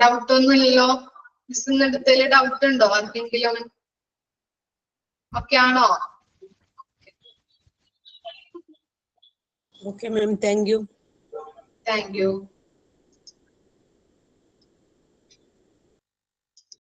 Doubt ഒന്നുമില്ലല്ലോ? മിസ്സിന് എടുത്തതിൽ ഡൗട്ട് ഉണ്ടോ ആർക്കെങ്കിലും? ഓക്കെ ആണോ? Okay, ma'am. Thank you. Thank you.